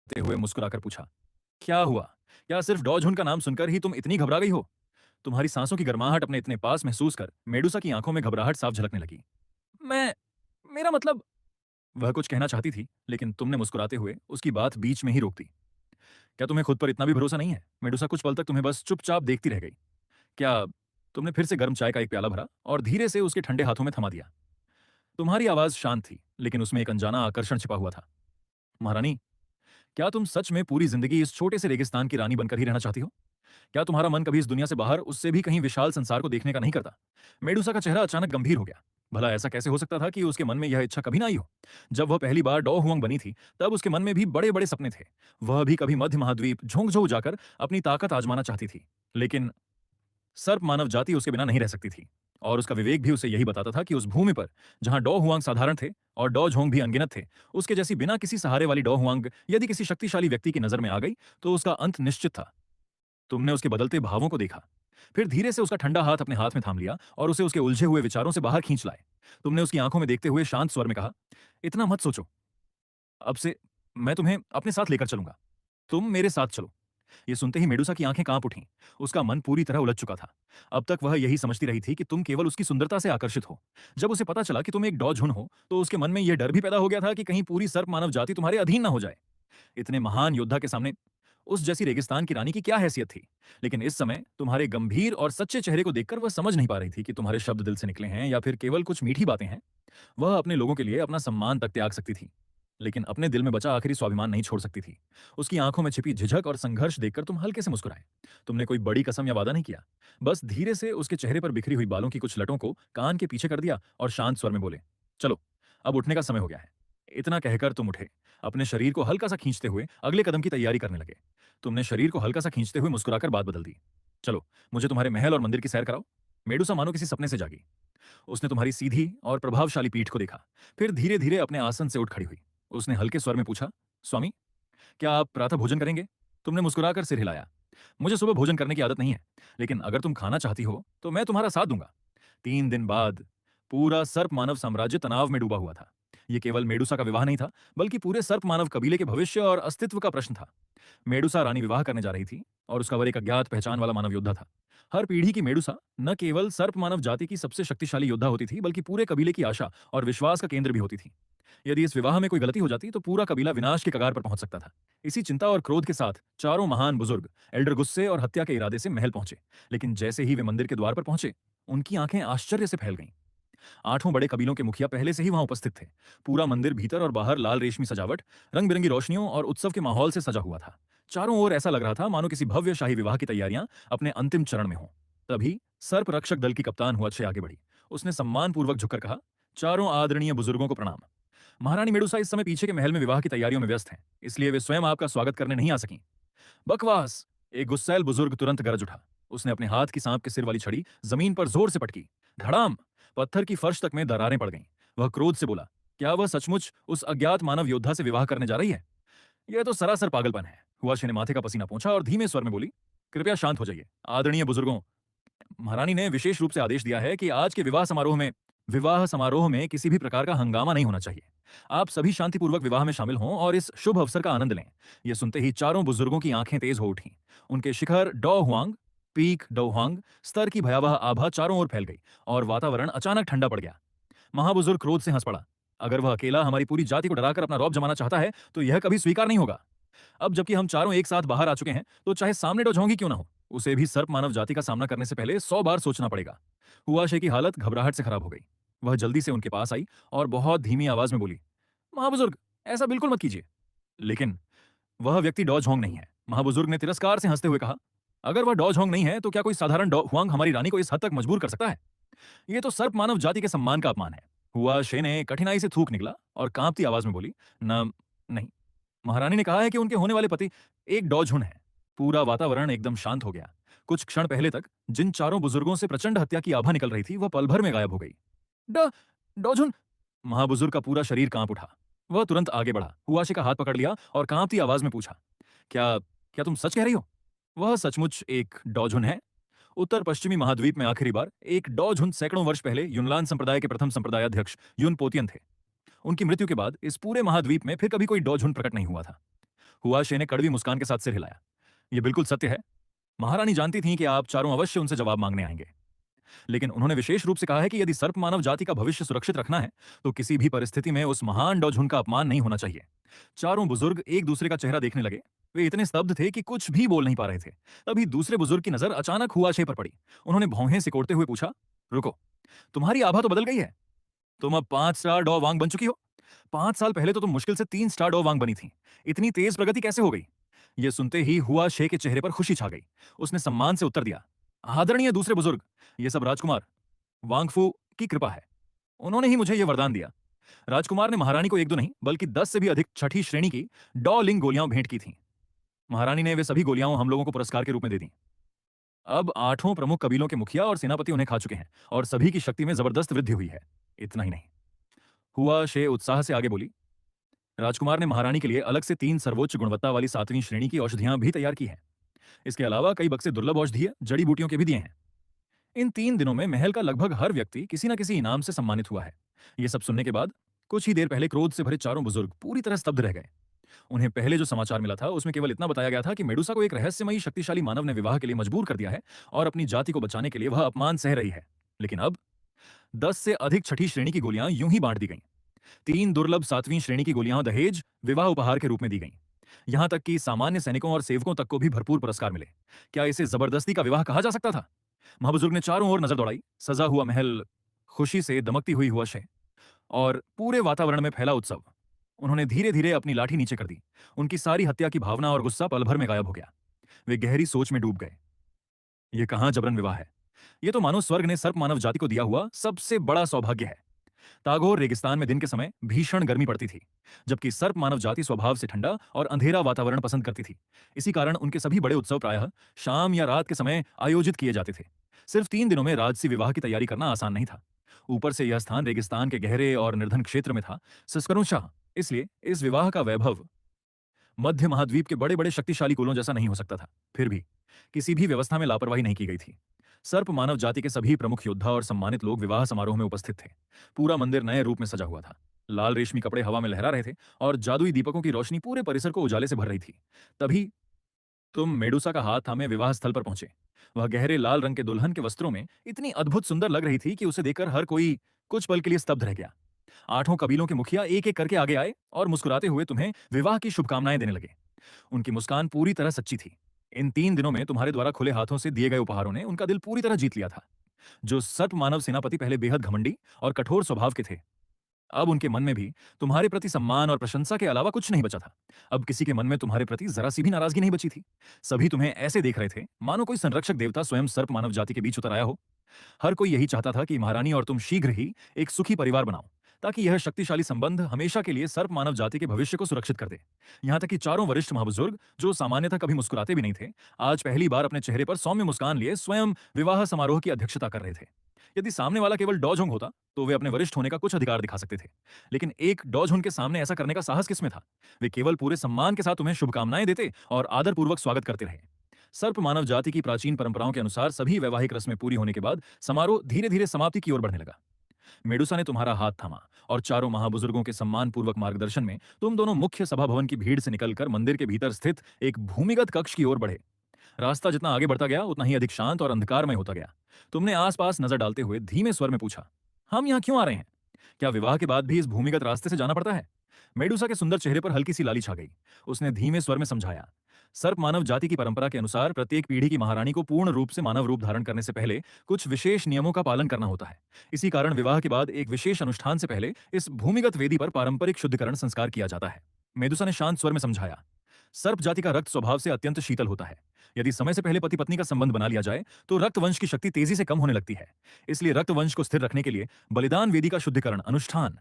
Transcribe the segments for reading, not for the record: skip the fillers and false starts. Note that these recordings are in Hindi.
ते हुए मुस्कुराकर पूछा, क्या हुआ? क्या सिर्फ डॉ-झुन का नाम सुनकर ही तुम इतनी घबरा गई हो? तुम्हारी सांसों की गर्माहट अपने इतने पास महसूस कर मेडुसा की आंखों में घबराहट साफ झलकने लगी। मैं मेरा मतलब। वह कुछ कहना चाहती थी, लेकिन तुमने मुस्कुराते हुए उसकी बात बीच में ही रोक दी। क्या तुम्हें खुद पर इतना भी भरोसा नहीं है? मेडुसा कुछ पल तक तुम्हें बस चुपचाप देखती रह गई। क्या तुमने फिर से गर्म चाय का एक प्याला भरा और धीरे से उसके ठंडे हाथों में थमा दिया। तुम्हारी आवाज शांत थी, लेकिन उसमें एक अनजाना आकर्षण छिपा हुआ था। महारानी, क्या तुम सच में पूरी जिंदगी इस छोटे से रेगिस्तान की रानी बनकर ही रहना चाहती हो? क्या तुम्हारा मन कभी इस दुनिया से बाहर उससे भी कहीं विशाल संसार को देखने का नहीं करता? मेडुसा का चेहरा अचानक गंभीर हो गया। भला ऐसा कैसे हो सकता था कि उसके मन में यह इच्छा कभी ना आई हो? जब वह पहली बार डॉ हुआंग बनी थी, तब उसके मन में भी बड़े बड़े सपने थे। वह भी कभी मध्य महाद्वीप झोंकझोंक जाकर अपनी ताकत आजमाना चाहती थी। लेकिन सर्प मानव जाति उसके बिना नहीं रह सकती थी। और उसका विवेक भी उसे यही बताता था कि उस भूमि पर जहां डॉ हुआंग साधारण थे और डॉ झोंग भी अनगिनत थे, उसके जैसी बिना किसी सहारे वाली डॉ हुआंग यदि किसी शक्तिशाली व्यक्ति की नजर में आ गई, तो उसका अंत निश्चित था। तुमने उसके बदलते भावों को देखा, फिर धीरे से उसका ठंडा हाथ अपने हाथ में थाम लिया और उसे उसके उलझे हुए विचारों से बाहर खींच लाए। तुमने उसकी आंखों में देखते हुए शांत स्वर में कहा, इतना मत सोचो। अब से मैं तुम्हें अपने साथ लेकर चलूंगा। तुम मेरे साथ चलो। ये सुनते ही मेडुसा की आंखें कांप उठीं। उसका मन पूरी तरह उलझ चुका था। अब तक वह यही समझती रही थी कि तुम केवल उसकी सुंदरता से आकर्षित हो। जब उसे पता चला कि तुम एक डॉ-झुन हो, तो उसके मन में यह डर भी पैदा हो गया था कि कहीं पूरी सर्प मानव जाति तुम्हारे अधीन ना हो जाए। इतने महान योद्धा के सामने उस जैसी रेगिस्तान की रानी की क्या हैसियत थी? लेकिन इस समय तुम्हारे गंभीर और सच्चे चेहरे को देखकर वह समझ नहीं पा रही थी कि तुम्हारे शब्द दिल से निकले हैं या फिर केवल कुछ मीठी बातें हैं। वह अपने लोगों के लिए अपना सम्मान तक त्याग सकती थी, लेकिन अपने दिल में बचा आखिरी स्वाभिमान नहीं छोड़ सकती थी। उसकी आंखों में छिपी झिझक और संघर्ष देखकर तुम हल्के से मुस्कुराए। तुमने कोई बड़ी कसम या वादा नहीं किया। बस धीरे से उसके चेहरे पर बिखरी हुई बालों की कुछ लटों को कान के पीछे कर दिया और शांत स्वर में बोले, चलो, अब उठने का समय हो गया है। इतना कहकर तुम उठे, अपने शरीर को हल्का सा खींचते हुए अगले कदम की तैयारी करने लगे। तुमने शरीर को हल्का सा खींचते हुए मुस्कुराकर बात बदल दी। चलो, मुझे तुम्हारे महल और मंदिर की सैर कराओ। मेडुसा मानो किसी सपने से जागी। उसने तुम्हारी सीधी और प्रभावशाली पीठ को देखा, फिर धीरे धीरे अपने आसन से उठ खड़ी हुई। उसने हल्के स्वर में पूछा, स्वामी, क्या आप प्रातः भोजन करेंगे? तुमने मुस्कुराकर सिर हिलाया। मुझे सुबह भोजन करने की आदत नहीं है, लेकिन अगर तुम खाना चाहती हो तो मैं तुम्हारा साथ दूंगा। 3 दिन बाद पूरा सर्प मानव साम्राज्य तनाव में डूबा हुआ था। यह केवल मेडुसा का विवाह नहीं था, बल्कि पूरे सर्प मानव कबीले के भविष्य और अस्तित्व का प्रश्न था। मेडुसा रानी विवाह करने जा रही थी और उसका वर एक अज्ञात पहचान वाला मानव योद्धा था। हर पीढ़ी की मेडुसा न केवल सर्प मानव जाति की सबसे शक्तिशाली योद्धा होती थी, बल्कि पूरे कबीले की आशा और विश्वास का केंद्र भी होती थी। यदि इस विवाह में कोई गलती हो जाती तो पूरा कबीला विनाश के कगार पर पहुंच सकता था। इसी चिंता और क्रोध के साथ चारों महान बुजुर्ग एल्डर गुस्से और हत्या के इरादे से महल पहुंचे। लेकिन जैसे ही वे मंदिर के द्वार पर पहुंचे, उनकी आंखें आश्चर्य से फैल गईं। 8 बड़े कबीलों के मुखिया पहले से ही वहां उपस्थित थे। पूरा मंदिर भीतर और बाहर लाल रेशमी सजावट, रंग बिरंगी रोशनियों और उत्सव के माहौल से सजा हुआ था। चारों ओर ऐसा लग रहा था मानो किसी भव्य शाही विवाह की तैयारियां अपने अंतिम चरण में हों। तभी सर्प रक्षक दल की कप्तान हुआ आगे बढ़ी। उसने सम्मानपूर्वक झुककर कहा, चारों आदरणीय बुजुर्गों को प्रणाम। महारानी मेडुसा इस समय पीछे के महल में विवाह की तैयारियों में व्यस्त हैं, इसलिए वे स्वयं आपका स्वागत करने नहीं आ सकीं। बकवास! एक गुस्सैल बुजुर्ग तुरंत गरज उठा। उसने अपने हाथ की सांप के सिर वाली छड़ी जमीन पर जोर से पटकी। धड़ाम! पत्थर की फर्श तक में दरारें पड़ गईं। वह क्रोध से बोला, क्या वह सचमुच उस अज्ञात मानव योद्धा से विवाह करने जा रही है? यह तो सरासर पागलपन है। हुआशे ने माथे का पसीना पोंछा और धीमे स्वर में बोली, कृपया शांत हो जाइए। आदरणीय बुजुर्गों, महारानी ने विशेष रूप से आदेश दिया है कि आज के विवाह समारोह में किसी भी प्रकार का हंगामा नहीं होना चाहिए। आप सभी शांतिपूर्वक विवाह में शामिल हों और इस शुभ अवसर का आनंद लें। यह सुनते ही चारों बुजुर्गों की आंखें तेज हो उठीं। उनके शिखर डॉ हुआंग, पीक डॉ हुआंग स्तर की भयावह आभा चारों ओर फैल गई और वातावरण अचानक ठंडा पड़ गया। महाबुजुर्ग क्रोध से हंस पड़ा। अगर वह अकेला हमारी पूरी जाति को डराकर अपना रौब जमाना चाहता है, तो यह कभी स्वीकार नहीं होगा। अब जबकि हम चारों एक साथ बाहर आ चुके हैं, तो चाहे सामने डोजोंगी क्यों ना हो, उसे भी सर्प मानव जाति का सामना करने से पहले 100 बार सोचना पड़ेगा। हुआशे की हालत घबराहट से खराब हो गई। वह जल्दी से उनके पास आई और बहुत धीमी आवाज में बोली, महाबुजुर्ग, ऐसा बिल्कुल मत कीजिए। लेकिन वह व्यक्ति डॉ झोंग नहीं है। महाबुजुर्ग ने तिरस्कार से हंसते हुए कहा, अगर वह डॉ झोंग नहीं है, तो क्या कोई साधारण डॉ हुआंग हमारी रानी को इस हद तक मजबूर कर सकता है? यह तो सर्प मानव जाति के सम्मान का अपमान है। हुआशे ने कठिनाई से थूक निकला और कांपती आवाज में बोली, न नहीं, महारानी ने कहा है कि उनके होने वाले पति एक डॉझुन है। पूरा वातावरण एकदम शांत हो गया। कुछ क्षण पहले तक जिन चारों बुजुर्गों से प्रचंड हत्या की आभा निकल रही थी, वह पल भर में गायब हो गई। ड डॉझुन! महाबुजुर्ग का पूरा शरीर कांप उठा। वह तुरंत आगे बढ़ा, हुआशे का हाथ पकड़ लिया और कांपती आवाज में पूछा, क्या क्या तुम सच कह रही हो? वह सचमुच एक डॉझुन है। उत्तर पश्चिमी महाद्वीप में आखिरी बार एक डॉझुन सैकड़ों वर्ष पहले युनलान संप्रदाय के प्रथम संप्रदायाध्यक्ष युन पोतियन थे। उनकी मृत्यु के बाद इस पूरे महाद्वीप में फिर कभी कोई डॉझुन प्रकट नहीं हुआ था। हुआशे ने कड़वी मुस्कान के साथ सिर हिलाया। यह बिल्कुल सत्य है। महारानी जानती थीं कि आप चारों अवश्य उनसे जवाब मांगने आएंगे। लेकिन उन्होंने विशेष रूप से कहा है कि यदि सर्प मानव जाति का भविष्य सुरक्षित रखना है, तो किसी भी परिस्थिति में उस महान डॉझुन का अपमान नहीं होना चाहिए। चारों बुजुर्ग एक दूसरे का चेहरा देखने लगे। वे इतने स्तब्ध थे कि कुछ भी बोल नहीं पा रहे थे। तभी दूसरे बुजुर्ग की नजर अचानक हुआशे पर पड़ी। उन्होंने भौहें सिकोड़ते हुए पूछा, रुको, तुम्हारी आभा तो बदल गई है। तुम अब 5 स्टार डॉ वांग बन चुकी हो। 5 साल पहले तो तुम मुश्किल से 3 स्टार डॉ वांग बनी थी। इतनी तेज प्रगति कैसे हो गई? यह सुनते ही हुआ शे के चेहरे पर खुशी छा गई। उसने सम्मान से उत्तर दिया, आदरणीय दूसरे बुजुर्ग, यह सब राजकुमार वांगफू की कृपा है। उन्होंने ही मुझे यह वरदान दिया। राजकुमार ने महारानी को एक दो नहीं बल्कि 10 से भी अधिक छठी श्रेणी की डॉ लिंग गोलियां भेंट की थीं। महारानी ने वे सभी गोलियां हम लोगों को पुरस्कार के रूप में दे दी। अब 8 प्रमुख कबीलों के मुखिया और सेनापति उन्हें खा चुके हैं और सभी की शक्ति में जबरदस्त वृद्धि हुई है। इतना ही नहीं, हुआ शे उत्साह से आगे बोली, राजकुमार ने महारानी के लिए अलग से 3 सर्वोच्च गुणवत्ता वाली 7वीं श्रेणी की औषधियां भी तैयार की हैं। इसके अलावा कई बक्से दुर्लभ औषधीय जड़ी बूटियों के भी दिए हैं। इन 3 दिनों में महल का लगभग हर व्यक्ति किसी न किसी इनाम से सम्मानित हुआ है। ये सब सुनने के बाद कुछ ही देर पहले क्रोध से भरे चारों बुजुर्ग पूरी तरह स्तब्ध रह गए। उन्हें पहले जो समाचार मिला था उसमें केवल इतना बताया गया था कि मेडुसा को एक रहस्यमयी शक्तिशाली मानव ने विवाह के लिए मजबूर कर दिया है और अपनी जाति को बचाने के लिए वह अपमान सह रही है। लेकिन अब 10 से अधिक छठी श्रेणी की गोलियां यूं ही बांट दी गईं। 3 दुर्लभ 7वीं श्रेणी की गोलियां दहेज विवाह उपहार के रूप में दी गईं। यहां तक कि सामान्य सैनिकों और सेवकों तक को भी भरपूर पुरस्कार मिले। क्या इसे जबरदस्ती का विवाह कहा जा सकता था? महाबुजुर्ग ने चारों ओर नजर दौड़ाई। सजा हुआ महल, खुशी से दमकती हुई हुआ और पूरे वातावरण में फैला उत्सव। उन्होंने धीरे धीरे अपनी लाठी नीचे कर दी। उनकी सारी हत्या की भावना और गुस्सा पल भर में गायब हो गया। वे गहरी सोच में डूब गए। ये कहां जबरन विवाह है? ये तो मानो स्वर्ग ने सर्प मानव जाति को दिया हुआ सबसे बड़ा सौभाग्य है। तागोर रेगिस्तान में दिन के समय भीषण गर्मी पड़ती थी, जबकि सर्प मानव जाति स्वभाव से ठंडा और अंधेरा वातावरण पसंद करती थी। इसी कारण उनके सभी बड़े उत्सव प्रायः शाम या रात के समय आयोजित किए जाते थे। सिर्फ 3 दिनों में राजसी विवाह की तैयारी करना आसान नहीं था। ऊपर से यह स्थान रेगिस्तान के गहरे और निर्धन क्षेत्र में था, सस्करुशाह। इसलिए इस विवाह का वैभव मध्य महाद्वीप के बड़े बड़े शक्तिशाली कुलों जैसा नहीं हो सकता था। फिर भी किसी भी व्यवस्था में लापरवाही नहीं की गई थी। सर्प मानव जाति के सभी प्रमुख योद्धा और सम्मानित लोग विवाह समारोह में उपस्थित थे। पूरा मंदिर नए रूप में सजा हुआ था। लाल रेशमी कपड़े हवा में लहरा रहे थे और जादुई दीपकों की रोशनी पूरे परिसर को उजाले से भर रही थी। तभी तुम मेडुसा का हाथ थामे विवाह स्थल पर पहुंचे। वह गहरे लाल रंग के दुल्हन के वस्त्रों में इतनी अद्भुत सुंदर लग रही थी कि उसे देखकर हर कोई कुछ पल के लिए स्तब्ध रह गया। 8 कबीलों के मुखिया एक एक करके आगे आए और मुस्कुराते हुए तुम्हें विवाह की शुभकामनाएं देने लगे। उनकी मुस्कान पूरी तरह सच्ची थी। इन 3 दिनों में तुम्हारे द्वारा खुले हाथों से दिए गए उपहारों ने उनका दिल पूरी तरह जीत लिया था। जो सर्प मानव सेनापति पहले बेहद घमंडी और कठोर स्वभाव के थे, अब उनके मन में भी तुम्हारे प्रति सम्मान और प्रशंसा के अलावा कुछ नहीं बचा था। अब किसी के मन में तुम्हारे प्रति जरा सी भी नाराजगी नहीं बची थी। सभी तुम्हें ऐसे देख रहे थे मानो कोई संरक्षक देवता स्वयं सर्प मानव जाति के बीच उतर आया हो। हर कोई यही चाहता था कि महारानी और तुम शीघ्र ही एक सुखी परिवार बनाओ, ताकि यह शक्तिशाली संबंध हमेशा के लिए सर्प मानव जाति के भविष्य को सुरक्षित कर दे। यहाँ तक कि चारों वरिष्ठ महाबुजुर्ग, जो सामान्यतः कभी मुस्कुराते भी नहीं थे, आज पहली बार अपने चेहरे पर सौम्य मुस्कान लिए स्वयं विवाह समारोह की अध्यक्षता कर रहे थे। यदि सामने वाला केवल डॉजोंग होता तो वे अपने वरिष्ठ होने का कुछ अधिकार दिखा सकते थे, लेकिन एक डॉजहुन के सामने ऐसा करने का साहस किसमें था? वे केवल पूरे सम्मान के साथ तुम्हें शुभकामनाएं देते और आदरपूर्वक स्वागत करते रहे। सर्प मानव जाति की प्राचीन परंपराओं के अनुसार सभी वैवाहिक रस्में पूरी होने के बाद समारोह धीरे धीरे समाप्ति की ओर बढ़ने लगा। मेडुसा ने तुम्हारा हाथ थामा और चारों महाबुजुर्गों के सम्मानपूर्वक मार्गदर्शन में तुम दोनों मुख्य सभा भवन की भीड़ से निकलकर मंदिर के भीतर स्थित एक भूमिगत कक्ष की ओर बढ़े। रास्ता जितना आगे बढ़ता गया उतना ही अधिक शांत और अंधकारमय होता गया। तुमने आसपास नजर डालते हुए धीमे स्वर में पूछा, हम यहाँ क्यों आ रहे हैं? क्या विवाह के बाद भी इस भूमिगत रास्ते से जाना पड़ता है? मेडुसा के सुंदर चेहरे पर हल्की सी लाली छा गई। उसने धीमे स्वर में समझाया, सर्प मानव जाति की परंपरा के अनुसार प्रत्येक पीढ़ी की महारानी को पूर्ण रूप से मानव रूप धारण करने से पहले कुछ विशेष नियमों का पालन करना होता है। इसी कारण विवाह के बाद एक विशेष अनुष्ठान से पहले इस भूमिगत वेदी पर पारंपरिक शुद्धिकरण संस्कार किया जाता है। मेडुसा ने शांत स्वर में समझाया, सर्प जाति का रक्त स्वभाव से अत्यंत शीतल होता है। यदि समय से पहले पति पत्नी का संबंध बना लिया जाए तो रक्त वंश की शक्ति तेजी से कम होने लगती है। इसलिए रक्त वंश को स्थिर रखने के लिए बलिदान वेदी का शुद्धिकरण अनुष्ठान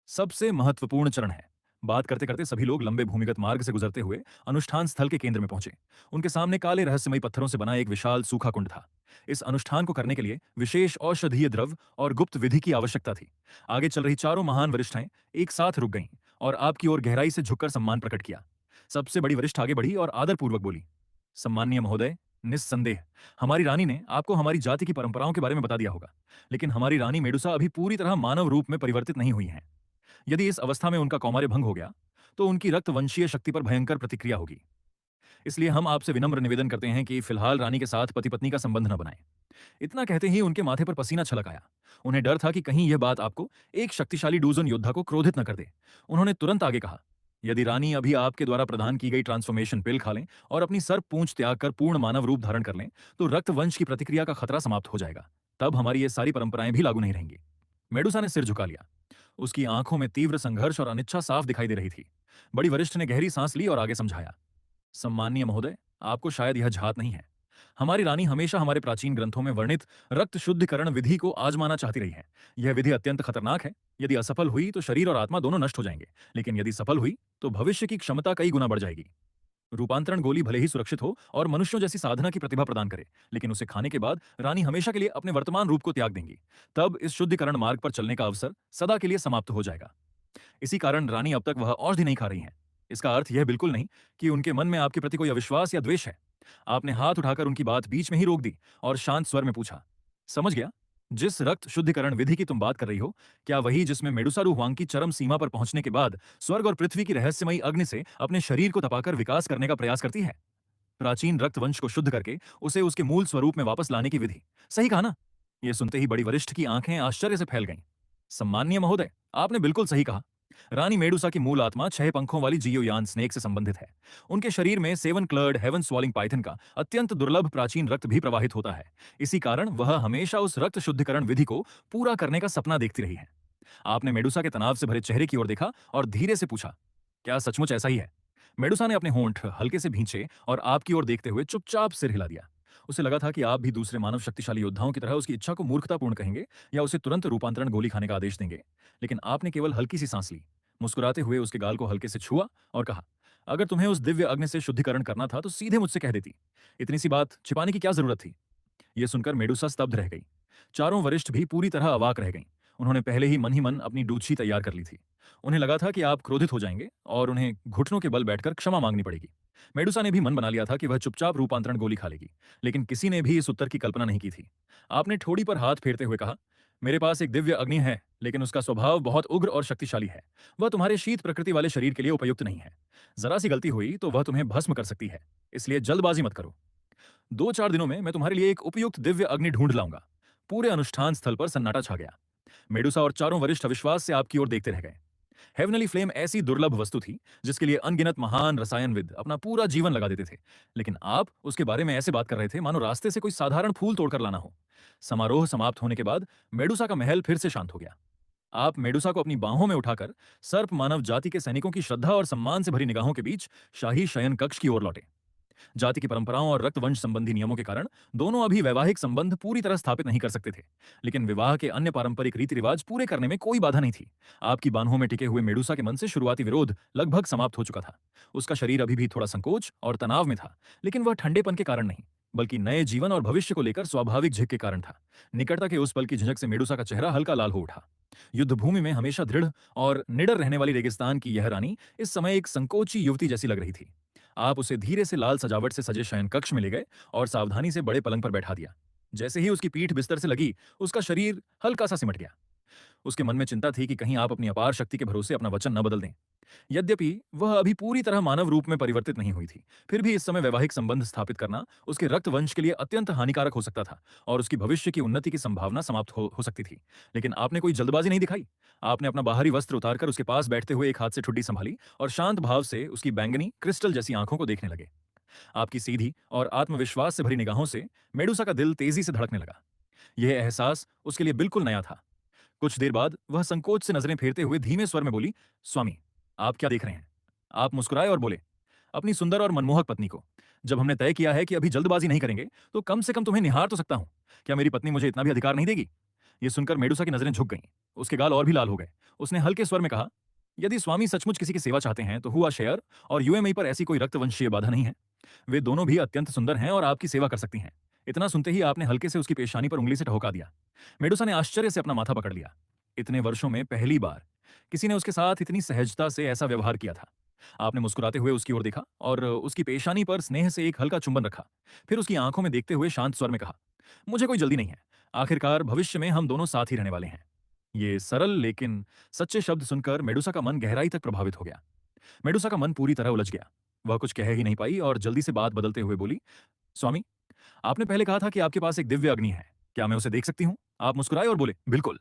सबसे महत्वपूर्ण चरण है। बात करते करते सभी लोग लंबे भूमिगत मार्ग से गुजरते हुए अनुष्ठान स्थल के केंद्र में पहुंचे। उनके सामने काले रहस्यमयी पत्थरों से बना एक विशाल सूखा कुंड था। इस अनुष्ठान को करने के लिए विशेष औषधीय द्रव्य और गुप्त विधि की आवश्यकता थी। आगे चल रही चारों महान वरिष्ठाएं एक साथ रुक गईं और आपकी ओर गहराई से झुककर सम्मान प्रकट किया। सबसे बड़ी वरिष्ठ आगे बढ़ी और आदरपूर्वक बोली, सम्माननीय महोदय, निस्संदेह हमारी रानी ने आपको हमारी जाति की परंपराओं के बारे में बता दिया होगा, लेकिन हमारी रानी मेडुसा अभी पूरी तरह मानव रूप में परिवर्तित नहीं हुई हैं। यदि इस अवस्था में उनका कौमार्य भंग हो गया तो उनकी रक्तवंशीय शक्ति पर भयंकर प्रतिक्रिया होगी। इसलिए हम आपसे विनम्र निवेदन करते हैं कि फिलहाल रानी के साथ पति-पत्नी का संबंध न बनाएं। इतना कहते ही उनके माथे पर पसीना छलक आया। उन्हें डर था कि कहीं यह बात आपको, एक शक्तिशाली डूज़न योद्धा को, क्रोधित न कर दे। उन्होंने तुरंत आगे कहा, यदि रानी अभी आपके द्वारा प्रदान की गई ट्रांसफॉर्मेशन पिल खा लें और अपनी सर्प पूंछ त्याग कर पूर्ण मानव रूप धारण कर लें, तो रक्तवंश की प्रतिक्रिया का खतरा समाप्त हो जाएगा। तब हमारी ये सारी परंपराएं भी लागू नहीं रहेंगी। मेडुसा ने सिर झुका लिया। उसकी आंखों में तीव्र संघर्ष और अनिच्छा साफ दिखाई दे रही थी। बड़ी वरिष्ठ ने गहरी सांस ली और आगे समझाया, सम्माननीय महोदय, आपको शायद यह झात नहीं है। हमारी रानी हमेशा हमारे प्राचीन ग्रंथों में वर्णित रक्त शुद्धिकरण विधि को आजमाना चाहती रही है। यह विधि अत्यंत खतरनाक है। यदि असफल हुई तो शरीर और आत्मा दोनों नष्ट हो जाएंगे, लेकिन यदि सफल हुई तो भविष्य की क्षमता कई गुना बढ़ जाएगी। रूपांतरण गोली भले ही सुरक्षित हो और मनुष्यों जैसी साधना की प्रतिभा प्रदान करे, लेकिन उसे खाने के बाद रानी हमेशा के लिए अपने वर्तमान रूप को त्याग देंगी। तब इस शुद्धिकरण मार्ग पर चलने का अवसर सदा के लिए समाप्त हो जाएगा। इसी कारण रानी अब तक वह औषधि नहीं खा रही हैं। इसका अर्थ यह बिल्कुल नहीं कि उनके मन में आपके प्रति कोई अविश्वास या द्वेष है। आपने हाथ उठाकर उनकी बात बीच में ही रोक दी और शांत स्वर में पूछा, समझ गया, जिस रक्त शुद्धिकरण विधि की तुम बात कर रही हो, क्या वही जिसमें मेडुसारू हुआंग की चरम सीमा पर पहुंचने के बाद स्वर्ग और पृथ्वी की रहस्यमयी अग्नि से अपने शरीर को तपाकर विकास करने का प्रयास करती है? प्राचीन रक्त वंश को शुद्ध करके उसे उसके मूल स्वरूप में वापस लाने की विधि। सही कहा ना? यह सुनते ही बड़ी वरिष्ठ की आंखें आश्चर्य से फैल गईं। सम्माननीय महोदय, आपने बिल्कुल सही कहा। रानी मेडुसा की मूल आत्मा 6 पंखों वाली जियोयान स्नेक से संबंधित है। उनके शरीर में 7 क्लर्ड हेवन स्वॉलिंग पाइथन का अत्यंत दुर्लभ प्राचीन रक्त भी प्रवाहित होता है। इसी कारण वह हमेशा उस रक्त शुद्धिकरण विधि को पूरा करने का सपना देखती रही है। आपने मेडुसा के तनाव से भरे चेहरे की ओर देखा और धीरे से पूछा, क्या सचमुच ऐसा ही है? मेडुसा ने अपने होंठ हल्के से भींचे और आपकी ओर देखते हुए चुपचाप सिर हिला दिया। उसे लगा था कि आप भी दूसरे मानव शक्तिशाली योद्धाओं की तरह उसकी इच्छा को मूर्खतापूर्ण कहेंगे या उसे तुरंत रूपांतरण गोली खाने का आदेश देंगे। लेकिन आपने केवल हल्की सी सांस ली, मुस्कुराते हुए उसके गाल को हल्के से छुआ और कहा, अगर तुम्हें उस दिव्य अग्नि से शुद्धिकरण करना था तो सीधे मुझसे कह देती। इतनी सी बात छिपाने की क्या जरूरत थी? यह सुनकर मेडुसा स्तब्ध रह गई। चारों वरिष्ठ भी पूरी तरह अवाक रह गईं। उन्होंने पहले ही मन अपनी डूची तैयार कर ली थी। उन्हें लगा था कि आप क्रोधित हो जाएंगे और उन्हें घुटनों के बल बैठकर क्षमा मांगनी पड़ेगी। मेडुसा ने भी मन बना लिया था कि वह चुपचाप रूपांतरण गोली खा लेगी, लेकिन किसी ने भी इस उत्तर की कल्पना नहीं की थी। आपने ठोड़ी पर हाथ फेरते हुए कहा, मेरे पास एक दिव्य अग्नि है, लेकिन उसका स्वभाव बहुत उग्र और शक्तिशाली है। वह तुम्हारे शीत प्रकृति वाले शरीर के लिए उपयुक्त नहीं है। जरा सी गलती हुई तो वह तुम्हें भस्म कर सकती है। इसलिए जल्दबाजी मत करो। 2-4 दिनों में मैं तुम्हारे लिए एक उपयुक्त दिव्य अग्नि ढूंढ लाऊंगा। पूरे अनुष्ठान स्थल पर सन्नाटा छा गया। मेडुसा और चारों वरिष्ठ अविश्वास से आपकी ओर देखते रह गए। हेवनली फ्लेम ऐसी दुर्लभ वस्तु थी जिसके लिए अनगिनत महान रसायनविद अपना पूरा जीवन लगा देते थे, लेकिन आप उसके बारे में ऐसे बात कर रहे थे मानो रास्ते से कोई साधारण फूल तोड़कर लाना हो। समारोह समाप्त होने के बाद मेडुसा का महल फिर से शांत हो गया। आप मेडुसा को अपनी बाहों में उठाकर सर्प मानव जाति के सैनिकों की श्रद्धा और सम्मान से भरी निगाहों के बीच शाही शयन कक्ष की ओर लौटे। जाति की परंपराओं और रक्तवंश संबंधी नियमों के कारण दोनों अभी वैवाहिक संबंध पूरी तरह स्थापित नहीं कर सकते थे, लेकिन विवाह के अन्य पारंपरिक रीति रिवाज पूरे करने में कोई बाधा नहीं थी। आपकी बाहों में टिके हुए मेडुसा के मन से शुरुआती विरोध लगभग समाप्त हो चुका था। उसका शरीर अभी भी थोड़ा संकोच और तनाव में था, लेकिन वह ठंडेपन के कारण नहीं, बल्कि नए जीवन और भविष्य को लेकर स्वाभाविक झिक के कारण था। निकटता के उस पल की झिझक से मेडुसा का चेहरा हल्का लाल हो उठा। युद्ध भूमि में हमेशा दृढ़ और निडर रहने वाली रेगिस्तान की यह रानी इस समय एक संकोची युवती जैसी लग रही थी। आप उसे धीरे से लाल सजावट से सजे शयन कक्ष में ले गए और सावधानी से बड़े पलंग पर बैठा दिया। जैसे ही उसकी पीठ बिस्तर से लगी, उसका शरीर हल्का सा सिमट गया। उसके मन में चिंता थी कि कहीं आप अपनी अपार शक्ति के भरोसे अपना वचन न बदल दें। यद्यपि वह अभी पूरी तरह मानव रूप में परिवर्तित नहीं हुई थी, फिर भी इस समय वैवाहिक संबंध स्थापित करना उसके रक्त वंश के लिए अत्यंत हानिकारक हो सकता था और उसकी भविष्य की उन्नति की संभावना समाप्त हो सकती थी। लेकिन आपने कोई जल्दबाजी नहीं दिखाई। आपने अपना बाहरी वस्त्र उतारकर उसके पास बैठते हुए एक हाथ से ठुड्डी संभाली और शांत भाव से उसकी बैंगनी क्रिस्टल जैसी आंखों को देखने लगे। आपकी सीधी और आत्मविश्वास से भरी निगाहों से मेडुसा का दिल तेजी से धड़कने लगा। यह एहसास उसके लिए बिल्कुल नया था। कुछ देर बाद वह संकोच से नजरें फेरते हुए धीमे स्वर में बोली, स्वामी, आप क्या देख रहे हैं? आप मुस्कुराए और बोले, अपनी सुंदर और मनमोहक पत्नी को। जब हमने तय किया है कि अभी जल्दबाजी नहीं करेंगे, तो कम से कम तुम्हें निहार तो सकता हूं। क्या मेरी पत्नी मुझे इतना भी अधिकार नहीं देगी? यह सुनकर मेडुसा की नजरें झुक गईं। उसके गाल और भी लाल हो गए। उसने हल्के स्वर में कहा, यदि स्वामी सचमुच किसी की सेवा चाहते हैं तो हुआ शेयर और यूएमई पर ऐसी कोई रक्तवंशीय बाधा नहीं है। वे दोनों भी अत्यंत सुंदर हैं और आपकी सेवा कर सकती हैं। इतना सुनते ही आपने हल्के से उसकी पेशानी पर उंगली से ठोका दिया। मेडुसा ने आश्चर्य से अपना माथा पकड़ लिया। इतने वर्षों में पहली बार किसी ने उसके साथ इतनी सहजता से ऐसा व्यवहार किया था। आपने मुस्कुराते हुए उसकी ओर देखा और उसकी पेशानी पर स्नेह से एक हल्का चुंबन रखा। फिर उसकी आंखों में देखते हुए शांत स्वर में कहा, मुझे कोई जल्दी नहीं है। आखिरकार भविष्य में हम दोनों साथ ही रहने वाले हैं। ये सरल लेकिन सच्चे शब्द सुनकर मेडुसा का मन गहराई तक प्रभावित हो गया। मेडुसा का मन पूरी तरह उलझ गया। वह कुछ कह ही नहीं पाई और जल्दी से बात बदलते हुए बोली, स्वामी, आपने पहले कहा था कि आपके पास एक दिव्य अग्नि है। क्या मैं उसे देख सकती हूँ? आप मुस्कुराए और बोले, बिल्कुल।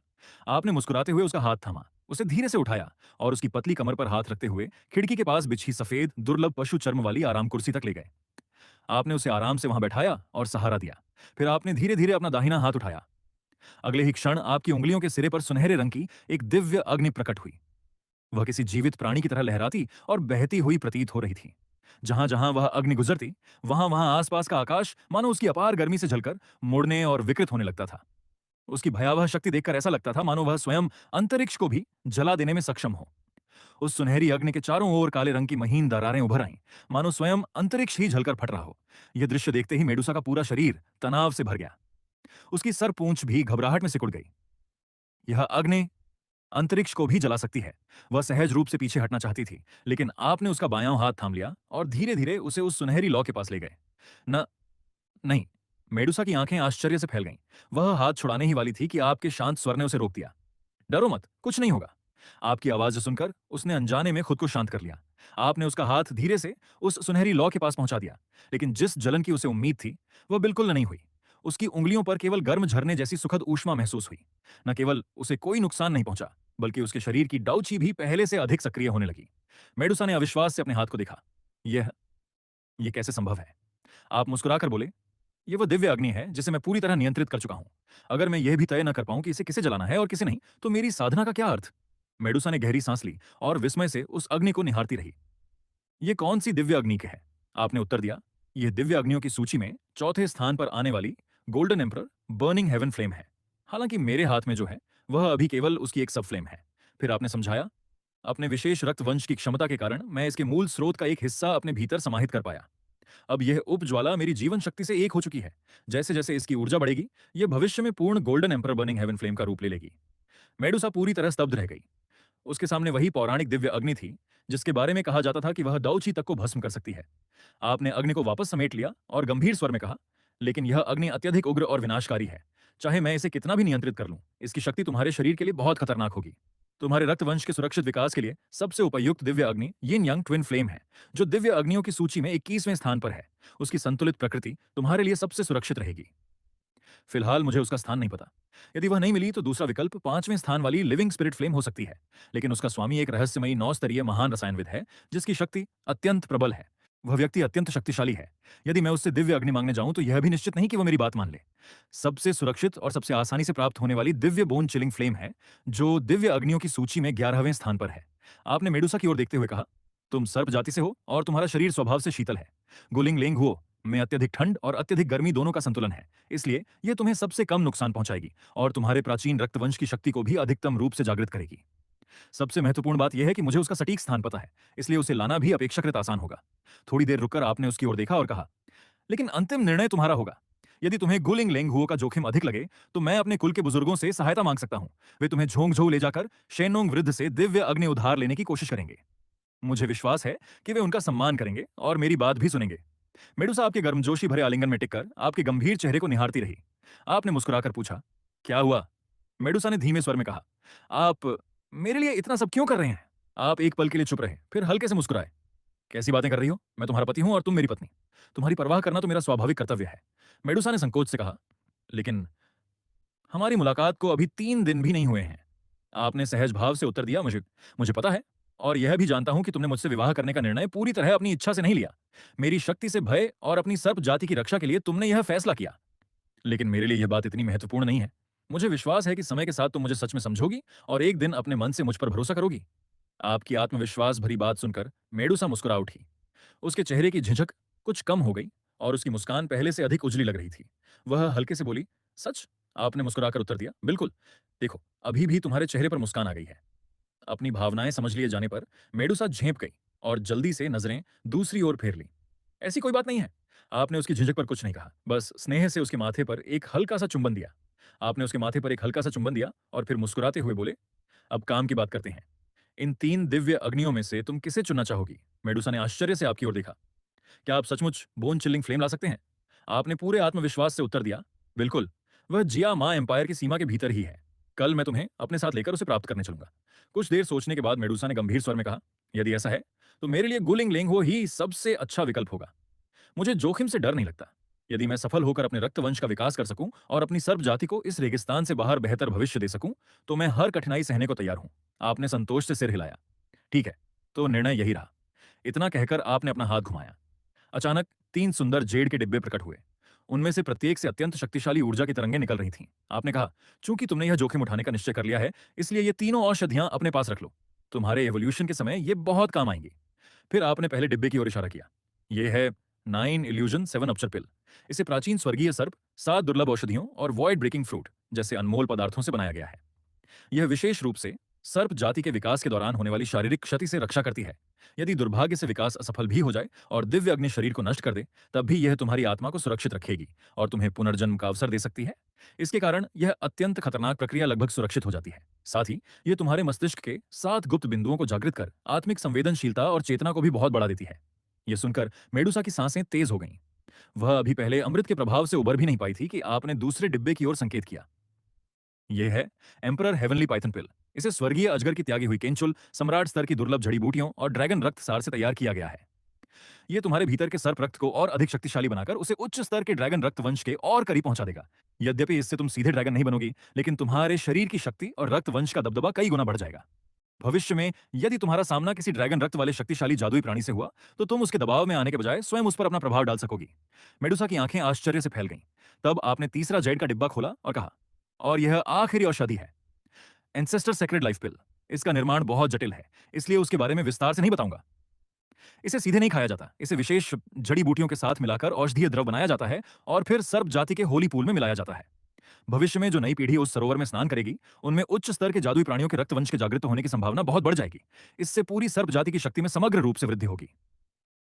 आपने मुस्कुराते हुए उसका हाथ थामा, उसे धीरे से उठाया और उसकी पतली कमर पर हाथ रखते हुए खिड़की के पास बिछी सफेद दुर्लभ पशु चर्म वाली आराम कुर्सी तक ले गए। आपने उसे आराम से वहां बैठाया और सहारा दिया। फिर आपने धीरे धीरे अपना दाहिना हाथ उठाया। अगले ही क्षण आपकी उंगलियों के सिरे पर सुनहरे रंग की एक दिव्य अग्नि प्रकट हुई। वह किसी जीवित प्राणी की तरह लहराती और बहती हुई प्रतीत हो रही थी। जहां जहां वह अग्नि गुजरती, वहां वहां आसपास का आकाश मानो उसकी अपार गर्मी से जलकर मुड़ने और विकृत होने लगता था। उसकी भयावह शक्ति देखकर ऐसा लगता था मानो वह स्वयं अंतरिक्ष को भी जला देने में सक्षम हो। उस सुनहरी अग्नि के चारों ओर काले रंग की महीन दरारें उभर आईं, मानो स्वयं अंतरिक्ष ही जलकर फट रहा हो। यह दृश्य देखते ही मेडुसा का पूरा शरीर तनाव से भर गया। उसकी सर पूंछ भी घबराहट में सिकुड़ गई। यह अग्नि अंतरिक्ष को भी जला सकती है। वह सहज रूप से पीछे हटना चाहती थी, लेकिन आपने उसका बायां हाथ थाम लिया और धीरे धीरे उसे उस सुनहरी लौ के पास ले गए। न नहीं। मेडुसा की आंखें आश्चर्य से फैल गईं। वह हाथ छुड़ाने ही वाली थी कि आपके शांत स्वर ने उसे रोक दिया। डरो मत, कुछ नहीं होगा। आपकी आवाज सुनकर उसने अनजाने में खुद को शांत कर लिया। आपने उसका हाथ धीरे से उस सुनहरी लौ के पास पहुंचा दिया, लेकिन जिस जलन की उसे उम्मीद थी, वह बिल्कुल नहीं हुई। उसकी उंगलियों पर केवल गर्म झरने जैसी सुखद ऊष्मा महसूस हुई। न केवल उसे कोई नुकसान नहीं पहुंचा, बल्कि उसके शरीर की डाउची भी पहले से अधिक सक्रिय होने लगी। मेडुसा ने अविश्वास से अपने हाथ को देखा। यह यह कैसे संभव है? आप मुस्कुराकर बोले, ये वो दिव्य अग्नि है जिसे मैं पूरी तरह नियंत्रित कर चुका हूं। अगर मैं यह भी तय न कर पाऊं कि इसे किसे जलाना है और किसे नहीं, तो मेरी साधना का क्या अर्थ? मेडुसा ने गहरी सांस ली और विस्मय से उस अग्नि को निहारती रही। ये कौन सी दिव्य अग्नि है? आपने उत्तर दिया, यह दिव्य अग्नियों की सूची में चौथे स्थान पर आने वाली golden emperor burning heaven flame है। हालांकि मेरे हाथ में जो है, वह अभी केवल उसकी एक सब फ्लेम है। फिर आपने समझाया, अपने विशेष रक्त वंश की क्षमता के कारण मैं इसके मूल स्रोत का एक हिस्सा अपने भीतर समाहित कर पाया। अब यह उपज्वाला मेरी जीवन शक्ति से एक हो चुकी है। जैसे जैसे इसकी ऊर्जा बढ़ेगी, यह भविष्य में पूर्ण golden emperor burning heaven flame का रूप ले लेगी। मेडुसा पूरी तरह स्तब्ध रह गई। उसके सामने वही पौराणिक दिव्य अग्नि थी, जिसके बारे में कहा जाता था कि वह दाऊची तक को भस्म कर सकती है। आपने अग्नि को वापस समेट लिया और गंभीर स्वर में कहा, लेकिन यह अग्नि अत्यधिक उग्र और विनाशकारी है। चाहे मैं इसे कितना भी नियंत्रित कर लूं, इसकी शक्ति तुम्हारे शरीर के लिए बहुत खतरनाक होगी। तुम्हारे रक्तवंश के सुरक्षित विकास के लिए सबसे उपयुक्त दिव्य अग्नि यिन यांग ट्विन फ्लेम है, जो दिव्य अग्नियों की सूची में 21वें स्थान पर है। उसकी संतुलित प्रकृति तुम्हारे लिए सबसे सुरक्षित रहेगी। फिलहाल मुझे उसका स्थान नहीं पता। यदि वह नहीं मिली तो दूसरा विकल्प 5वें स्थान वाली लिविंग स्पिरिट फ्लेम हो सकती है, लेकिन उसका स्वामी एक रहस्यमयी 9 स्तरीय महान रसायनविद है, जिसकी शक्ति अत्यंत प्रबल है। वह व्यक्ति अत्यंत शक्तिशाली है। यदि मैं उससे दिव्य अग्नि मांगने जाऊं तो यह भी निश्चित नहीं कि वह मेरी बात मान ले। सबसे सुरक्षित और सबसे आसानी से प्राप्त होने वाली दिव्य बोन चिलिंग फ्लेम है, जो दिव्य अग्नियों की सूची में 11वें स्थान पर है। आपने मेडुसा की ओर देखते हुए कहा, तुम सर्प जाति से हो और तुम्हारा शरीर स्वभाव से शीतल है। गुलिंग लेंग हुओ में अत्यधिक ठंड और अत्यधिक गर्मी दोनों का संतुलन है, इसलिए यह तुम्हें सबसे कम नुकसान पहुंचाएगी और तुम्हारे प्राचीन रक्तवंश की शक्ति को भी अधिकतम रूप से जागृत करेगी। सबसे महत्वपूर्ण बात यह है कि मुझे उसका सटीक स्थान पता है, इसलिए उसे लाना भी अपेक्षाकृत आसान होगा। थोड़ी देर रुककर आपने उसकी ओर देखा और कहा, लेकिन अंतिम निर्णय तुम्हारा होगा। यदि तुम्हें गुलिंग लेंग हुओ का जोखिम अधिक लगे, तो मैं अपने कुल के बुजुर्गों से सहायता मांग सकता हूं। वे तुम्हें झोंक-झों ले जाकर शेनोंग वृद्ध से दिव्य अग्नि उधार लेने की कोशिश करेंगे। मुझे विश्वास है कि वे उनका सम्मान करेंगे और मेरी बात भी सुनेंगे। मेडुसा आपके गर्मजोशी भरे आलिंगन में टिककर आपके गंभीर चेहरे को निहारती रही। आपने मुस्कुराकर पूछा, क्या हुआ? मेडुसा ने धीमे स्वर में कहा, आप मेरे लिए इतना सब क्यों कर रहे हैं? आप एक पल के लिए चुप रहे, फिर हल्के से मुस्कुराए। कैसी बातें कर रही हो? मैं तुम्हारा पति हूं और तुम मेरी पत्नी। तुम्हारी परवाह करना तो मेरा स्वाभाविक कर्तव्य है। मेडुसा ने संकोच से कहा, लेकिन हमारी मुलाकात को अभी 3 दिन भी नहीं हुए हैं। आपने सहज भाव से उत्तर दिया, मुझे मुझे पता है और यह भी जानता हूं कि तुमने मुझसे विवाह करने का निर्णय पूरी तरह अपनी इच्छा से नहीं लिया। मेरी शक्ति से भय और अपनी सर्प जाति की रक्षा के लिए तुमने यह फैसला किया। लेकिन मेरे लिए यह बात इतनी महत्वपूर्ण नहीं है। मुझे विश्वास है कि समय के साथ तुम मुझे सच में समझोगी और एक दिन अपने मन से मुझ पर भरोसा करोगी। आपकी आत्मविश्वास भरी बात सुनकर मेडुसा मुस्कुरा उठी। उसके चेहरे की झिझक कुछ कम हो गई और उसकी मुस्कान पहले से अधिक उजली लग रही थी। वह हल्के से बोली, सच? आपने मुस्कुराकर उत्तर दिया, बिल्कुल। देखो, अभी भी तुम्हारे चेहरे पर मुस्कान आ गई है। अपनी भावनाएं समझ लिए जाने पर मेडुसा झेंप गई और जल्दी से नजरें दूसरी ओर फेर ली। ऐसी कोई बात नहीं है। आपने उसकी झिझक पर कुछ नहीं कहा, बस स्नेह से उसके माथे पर एक हल्का सा चुंबन दिया। आपने उसके माथे पर एक हल्का सा चुंबन दिया और फिर मुस्कुराते हुए बोले, अब काम की बात करते हैं। इन 3 दिव्य अग्नियों में से तुम किसे चुनना चाहोगी? मेडुसा ने आश्चर्य से आपकी ओर देखा। क्या आप सचमुच बोन चिल्लिंग फ्लेम ला सकते हैं? आपने पूरे आत्मविश्वास से उत्तर दिया, बिल्कुल। वह जिया मां एम्पायर की सीमा के भीतर ही है। कल मैं तुम्हें अपने साथ लेकर उसे प्राप्त करने चलूंगा। कुछ देर सोचने के बाद मेडुसा ने गंभीर स्वर में कहा, यदि ऐसा है तो मेरे लिए गुलिंग लेंगहो ही सबसे अच्छा विकल्प होगा। मुझे जोखिम से डर नहीं लगता। यदि मैं सफल होकर अपने रक्तवंश का विकास कर सकूं और अपनी सर्प जाति को इस रेगिस्तान से बाहर बेहतर भविष्य दे सकूं, तो मैं हर कठिनाई सहने को तैयार हूं। आपने संतोष से सिर हिलाया। ठीक है, तो निर्णय यही रहा। इतना कहकर आपने अपना हाथ घुमाया। अचानक 3 सुंदर जेड के डिब्बे प्रकट हुए। उनमें से प्रत्येक से अत्यंत शक्तिशाली ऊर्जा की तरंगें निकल रही थीं। आपने कहा, चूंकि तुमने यह जोखिम उठाने का निश्चय कर लिया है, इसलिए ये तीनों औषधियां अपने पास रख लो। तुम्हारे एवोल्यूशन के समय ये बहुत काम आएंगी। फिर आपने पहले डिब्बे की ओर इशारा किया। ये है 9 इल्यूजन 7 अपचर पिल। इसे प्राचीन स्वर्गीय सर्प, 7 दुर्लभ औषधियों और वॉइड ब्रेकिंग फ्रूट जैसे अनमोल पदार्थों से बनाया गया है। यह विशेष रूप से सर्प जाति के विकास के दौरान होने वाली शारीरिक क्षति से रक्षा करती है। यदि दुर्भाग्य से विकास असफल भी हो जाए और दिव्य अग्नि शरीर को नष्ट कर दे, तब भी यह तुम्हारी आत्मा को सुरक्षित रखेगी और तुम्हें पुनर्जन्म का अवसर दे सकती है। इसके कारण यह अत्यंत खतरनाक प्रक्रिया लगभग सुरक्षित हो जाती है। साथ ही यह तुम्हारे मस्तिष्क के 7 गुप्त बिंदुओं को जागृत कर आत्मिक संवेदनशीलता और चेतना को भी बहुत बढ़ा देती है। यह सुनकर मेडुसा की सांसें तेज हो गईं। वह अभी पहले अमृत के प्रभाव से उबर भी नहीं पाई थी कि आपने दूसरे डिब्बे की ओर संकेत किया। यह है एम्परर हेवनली पाइथन पिल। इसे स्वर्गीय अजगर की त्यागी हुई केंचुल, सम्राट स्तर की दुर्लभ जड़ी बूटियों और ड्रैगन रक्त सार से तैयार किया गया है। यह तुम्हारे भीतर के सर्प रक्त को और अधिक शक्तिशाली बनाकर उसे उच्च स्तर के ड्रैगन रक्त वंश के और करीब पहुंचा देगा। यद्यपि इससे तुम सीधे ड्रैगन नहीं बनोगी, लेकिन तुम्हारे शरीर की शक्ति और रक्त वंश का दबदबा कई गुना बढ़ जाएगा। भविष्य में यदि तुम्हारा सामना किसी ड्रैगन रक्त वाले शक्तिशाली जादुई प्राणी से हुआ, तो तुम उसके दबाव में आने के बजाय स्वयं उस पर अपना प्रभाव डाल सकोगी। मेडुसा की आंखें आश्चर्य से फैल गईं। तब आपने तीसरा जेड का डिब्बा खोला और कहा, और यह आखिरी औषधि है, एंसेस्टर सेक्रेड लाइफ पिल। इसका निर्माण बहुत जटिल है, इसलिए उसके बारे में विस्तार से नहीं बताऊंगा। इसे सीधे नहीं खाया जाता। इसे विशेष जड़ी बूटियों के साथ मिलाकर औषधीय द्रव बनाया जाता है और फिर सर्प जाति के होली पूल में मिलाया जाता है। भविष्य में जो नई पीढ़ी उस सरोवर में स्नान करेगी, उनमें उच्च स्तर के जादुई प्राणियों के रक्तवंश के जागृत होने की संभावना बहुत बढ़ जाएगी। इससे पूरी सर्प जाति की शक्ति में समग्र रूप से वृद्धि होगी।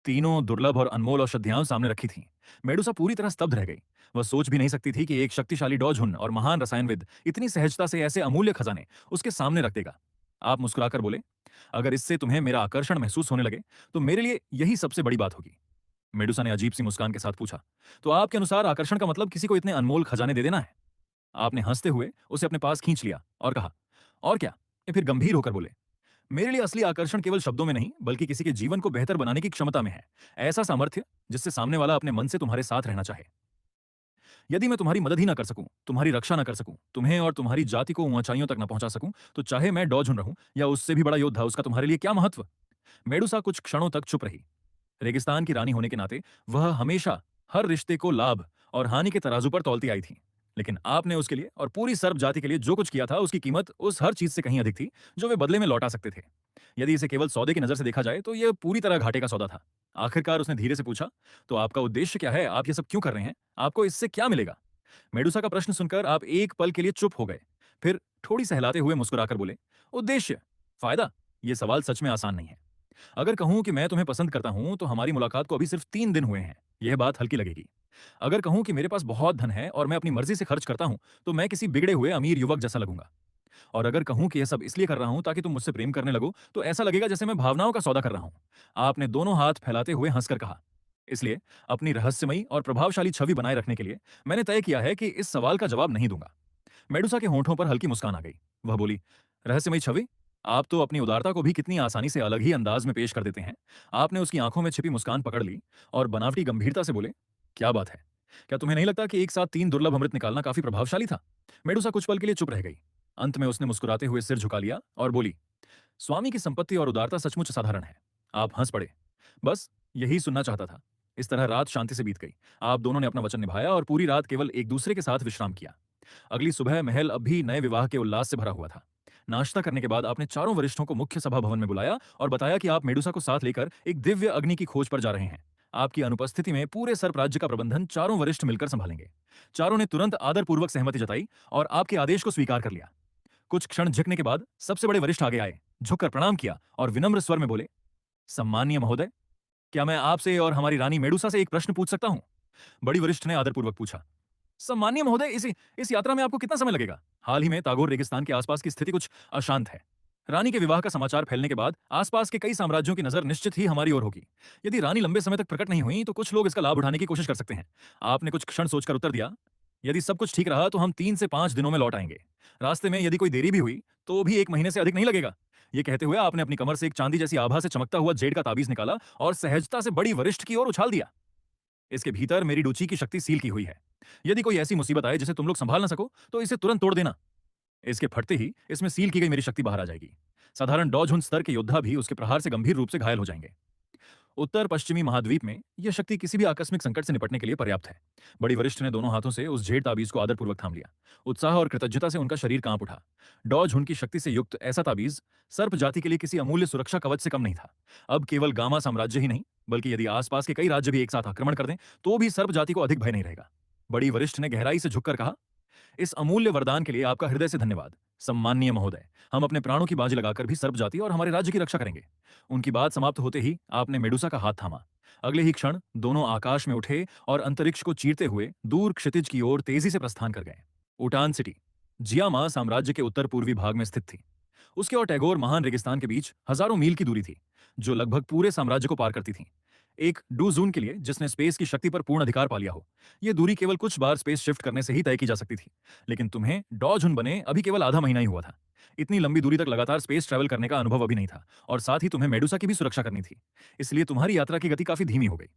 तीनों दुर्लभ और अनमोल औषधियां सामने रखी थीं। मेडुसा पूरी तरह स्तब्ध रह गई। वह सोच भी नहीं सकती थी कि एक शक्तिशाली डॉजहुन और महान रसायनविद इतनी सहजता से ऐसे अमूल्य खजाने उसके सामने रख देगा। आप मुस्कुराकर बोले, अगर इससे तुम्हें मेरा आकर्षण महसूस होने लगे, तो मेरे लिए यही सबसे बड़ी बात होगी। मेडुसा ने अजीब सी मुस्कान के साथ पूछा, तो आपके अनुसार आकर्षण का मतलब किसी को इतने अनमोल खजाने दे देना है? आपने हंसते हुए उसे अपने पास खींच लिया और कहा, और क्या? फिर गंभीर होकर बोले, मेरे लिए असली आकर्षण केवल शब्दों में नहीं, बल्कि किसी के जीवन को बेहतर बनाने की क्षमता में है। ऐसा सामर्थ्य जिससे सामने वाला अपने मन से तुम्हारे साथ रहना चाहे। यदि मैं तुम्हारी मदद ही ना कर सकूं, तुम्हारी रक्षा ना कर सकूं, तुम्हें और तुम्हारी जाति को ऊंचाइयों तक ना पहुंचा सकूं, तो चाहे मैं डॉजहुन रहूं या उससे भी बड़ा योद्धा, उसका तुम्हारे लिए क्या महत्व? मेडुसा कुछ क्षणों तक चुप रही। रेगिस्तान की रानी होने के नाते वह हमेशा हर रिश्ते को लाभ और हानि के तराजू पर तौलती आई थी। लेकिन आपने उसके लिए और पूरी सर्प जाति के लिए जो कुछ किया था, उसकी कीमत उस हर चीज से कहीं अधिक थी जो वे बदले में लौटा सकते थे। यदि इसे केवल सौदे की नजर से देखा जाए, तो यह पूरी तरह घाटे का सौदा था। आखिरकार उसने धीरे से पूछा, तो आपका उद्देश्य क्या है? आप ये सब क्यों कर रहे हैं? आपको इससे क्या मिलेगा? मेडुसा का प्रश्न सुनकर आप एक पल के लिए चुप हो गए। फिर थोड़ी सहलाते हुए मुस्कुराकर बोले, उद्देश्य? फायदा? ये सवाल सच में आसान नहीं है। अगर कहूं कि मैं तुम्हें पसंद करता हूं, तो हमारी मुलाकात को अभी सिर्फ 3 दिन हुए हैं। यह बात हल्की लगेगी। अगर कहूं कि मेरे पास बहुत धन है और मैं अपनी मर्जी से खर्च करता हूं, तो मैं किसी बिगड़े हुए अमीर युवक जैसा लगूंगा। और अगर कहूं कि यह सब इसलिए कर रहा हूं ताकि तुम मुझसे प्रेम करने लगो, तो ऐसा लगेगा जैसे मैं भावनाओं का सौदा कर रहा हूं। आपने दोनों हाथ फैलाते हुए हंसकर कहा, इसलिए अपनी रहस्यमयी और प्रभावशाली छवि बनाए रखने के लिए मैंने तय किया है कि इस सवाल का जवाब नहीं दूंगा। मेडुसा के होंठों पर हल्की मुस्कान आ गई। वह बोली, रहस्यमयी छवि? आप तो अपनी उदारता को भी कितनी आसानी से अलग ही अंदाज में पेश कर देते हैं। आपने उसकी आंखों में छिपी मुस्कान पकड़ ली और बनावटी गंभीरता से बोले, क्या बात है? क्या तुम्हें नहीं लगता कि एक साथ 3 दुर्लभ अमृत निकालना काफी प्रभावशाली था? मेडुसा कुछ पल के लिए चुप रह गई। अंत में उसने मुस्कुराते हुए सिर झुका लिया और बोली, स्वामी की संपत्ति और उदारता सचमुच असाधारण है। आप हंस पड़े। बस यही सुनना चाहता था। इस तरह रात शांति से बीत गई। आप दोनों ने अपना वचन निभाया और पूरी रात केवल एक दूसरे के साथ विश्राम किया। अगली सुबह महल अब भी नए विवाह के उल्लास से भरा हुआ था। नाश्ता करने के बाद आपने चारों वरिष्ठों को मुख्य सभा भवन में बुलाया और बताया कि आप मेडुसा को साथ लेकर एक दिव्य अग्नि की खोज पर जा रहे हैं। आपकी अनुपस्थिति में पूरे सर्प राज्य का प्रबंधन चारों वरिष्ठ मिलकर संभालेंगे। चारों ने तुरंत आदरपूर्वक सहमति जताई और आपके आदेश को स्वीकार कर लिया। कुछ क्षण झिकने के बाद सबसे बड़े वरिष्ठ आगे आए, झुककर प्रणाम किया और विनम्र स्वर में बोले, सम्माननीय महोदय, क्या मैं आपसे और हमारी रानी मेडुसा से एक प्रश्न पूछ सकता हूं? बड़ी वरिष्ठ ने आदरपूर्वक पूछा। सम्माननीय महोदय, इस यात्रा में आपको कितना समय लगेगा? हाल ही में तागोर रेगिस्तान के आसपास की स्थिति कुछ अशांत है। रानी के विवाह का समाचार फैलने के बाद आसपास के कई साम्राज्यों की नजर निश्चित ही हमारी ओर होगी। यदि रानी लंबे समय तक प्रकट नहीं हुई, तो कुछ लोग इसका लाभ उठाने की कोशिश कर सकते हैं। आपने कुछ क्षण सोचकर उत्तर दिया, यदि सब कुछ ठीक रहा तो हम 3 से 5 दिनों में लौट आएंगे। रास्ते में यदि कोई देरी भी हुई, तो भी 1 महीने से अधिक नहीं लगेगा। ये कहते हुए आपने अपनी कमर से एक चांदी जैसी आभा से चमकता हुआ जेड का ताबीज निकाला और सहजता से बड़ी वरिष्ठ की ओर उछाल दिया। इसके भीतर मेरी रुचि की शक्ति सील की हुई है। यदि कोई ऐसी मुसीबत आए जिसे तुम लोग संभाल ना सको, तो इसे तुरंत तोड़ देना। इसके फटते ही इसमें सील की गई मेरी शक्ति बाहर आ जाएगी। साधारण डॉजहुन स्तर के योद्धा भी उसके प्रहार से गंभीर रूप से घायल हो जाएंगे। उत्तर पश्चिमी महाद्वीप में यह शक्ति किसी भी आकस्मिक संकट से निपटने के लिए पर्याप्त है। बड़ी वरिष्ठ ने दोनों हाथों से उस जेड ताबीज को आदरपूर्वक थाम लिया। उत्साह और कृतज्ञता से उनका शरीर कांप उठा। डॉजहुन की शक्ति से युक्त ऐसा ताबीज सर्प जाति के लिए किसी अमूल्य सुरक्षा कवच से कम नहीं था। अब केवल गामा साम्राज्य ही नहीं, बल्कि यदि आसपास के कई राज्य भी एक साथ आक्रमण कर दें, तो भी सर्प जाति को अधिक भय नहीं रहेगा। बड़ी वरिष्ठ ने गहराई से झुककर कहा, इस अमूल्य वरदान के लिए आपका हृदय से धन्यवाद सम्माननीय महोदय। हम अपने प्राणों की बाजी लगाकर भी सर्प जाति और हमारे राज्य की रक्षा करेंगे। उनकी बात समाप्त होते ही आपने मेडुसा का हाथ थामा। अगले ही क्षण दोनों आकाश में उठे और अंतरिक्ष को चीरते हुए दूर क्षितिज की ओर तेजी से प्रस्थान कर गए। उटान सिटी जियामा साम्राज्य के उत्तर पूर्वी भाग में स्थित थी। उसके और टैगोर महान रेगिस्तान के बीच हजारों मील की दूरी थी, जो लगभग पूरे साम्राज्य को पार करती थी। एक डूजून के लिए जिसने स्पेस की शक्ति पर पूर्ण अधिकार पा लिया हो, यह दूरी केवल कुछ बार स्पेस शिफ्ट करने से ही तय की जा सकती थी। लेकिन तुम्हें डॉजहुन बने अभी केवल आधा महीना ही हुआ था। इतनी लंबी दूरी तक लगातार स्पेस ट्रैवल करने का अनुभव अभी नहीं था, और साथ ही तुम्हें मेडुसा की भी सुरक्षा करनी थी। इसलिए तुम्हारी यात्रा की गति काफी धीमी हो गई।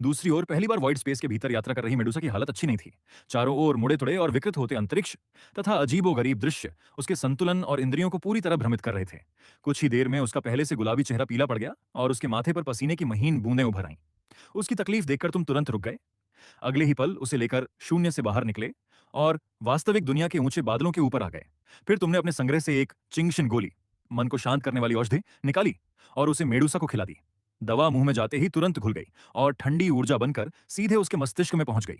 दूसरी ओर पहली बार वॉइड स्पेस के भीतर यात्रा कर रही मेडुसा की हालत अच्छी नहीं थी। चारों ओर मुड़े तुड़े और विकृत होते अंतरिक्ष तथा अजीबोगरीब दृश्य उसके संतुलन और इंद्रियों को पूरी तरह भ्रमित कर रहे थे। कुछ ही देर में उसका पहले से गुलाबी चेहरा पीला पड़ गया और उसके माथे पर पसीने की महीन बूंदें उभर आईं। उसकी तकलीफ देखकर तुम तुरंत रुक गए। अगले ही पल उसे लेकर शून्य से बाहर निकले और वास्तविक दुनिया के ऊंचे बादलों के ऊपर आ गए। फिर तुमने अपने संग्रह से एक चिंगशिन गोली, मन को शांत करने वाली औषधि, निकाली और उसे मेडुसा को खिला दी। दवा मुंह में जाते ही तुरंत घुल गई और ठंडी ऊर्जा बनकर सीधे उसके मस्तिष्क में पहुंच गई।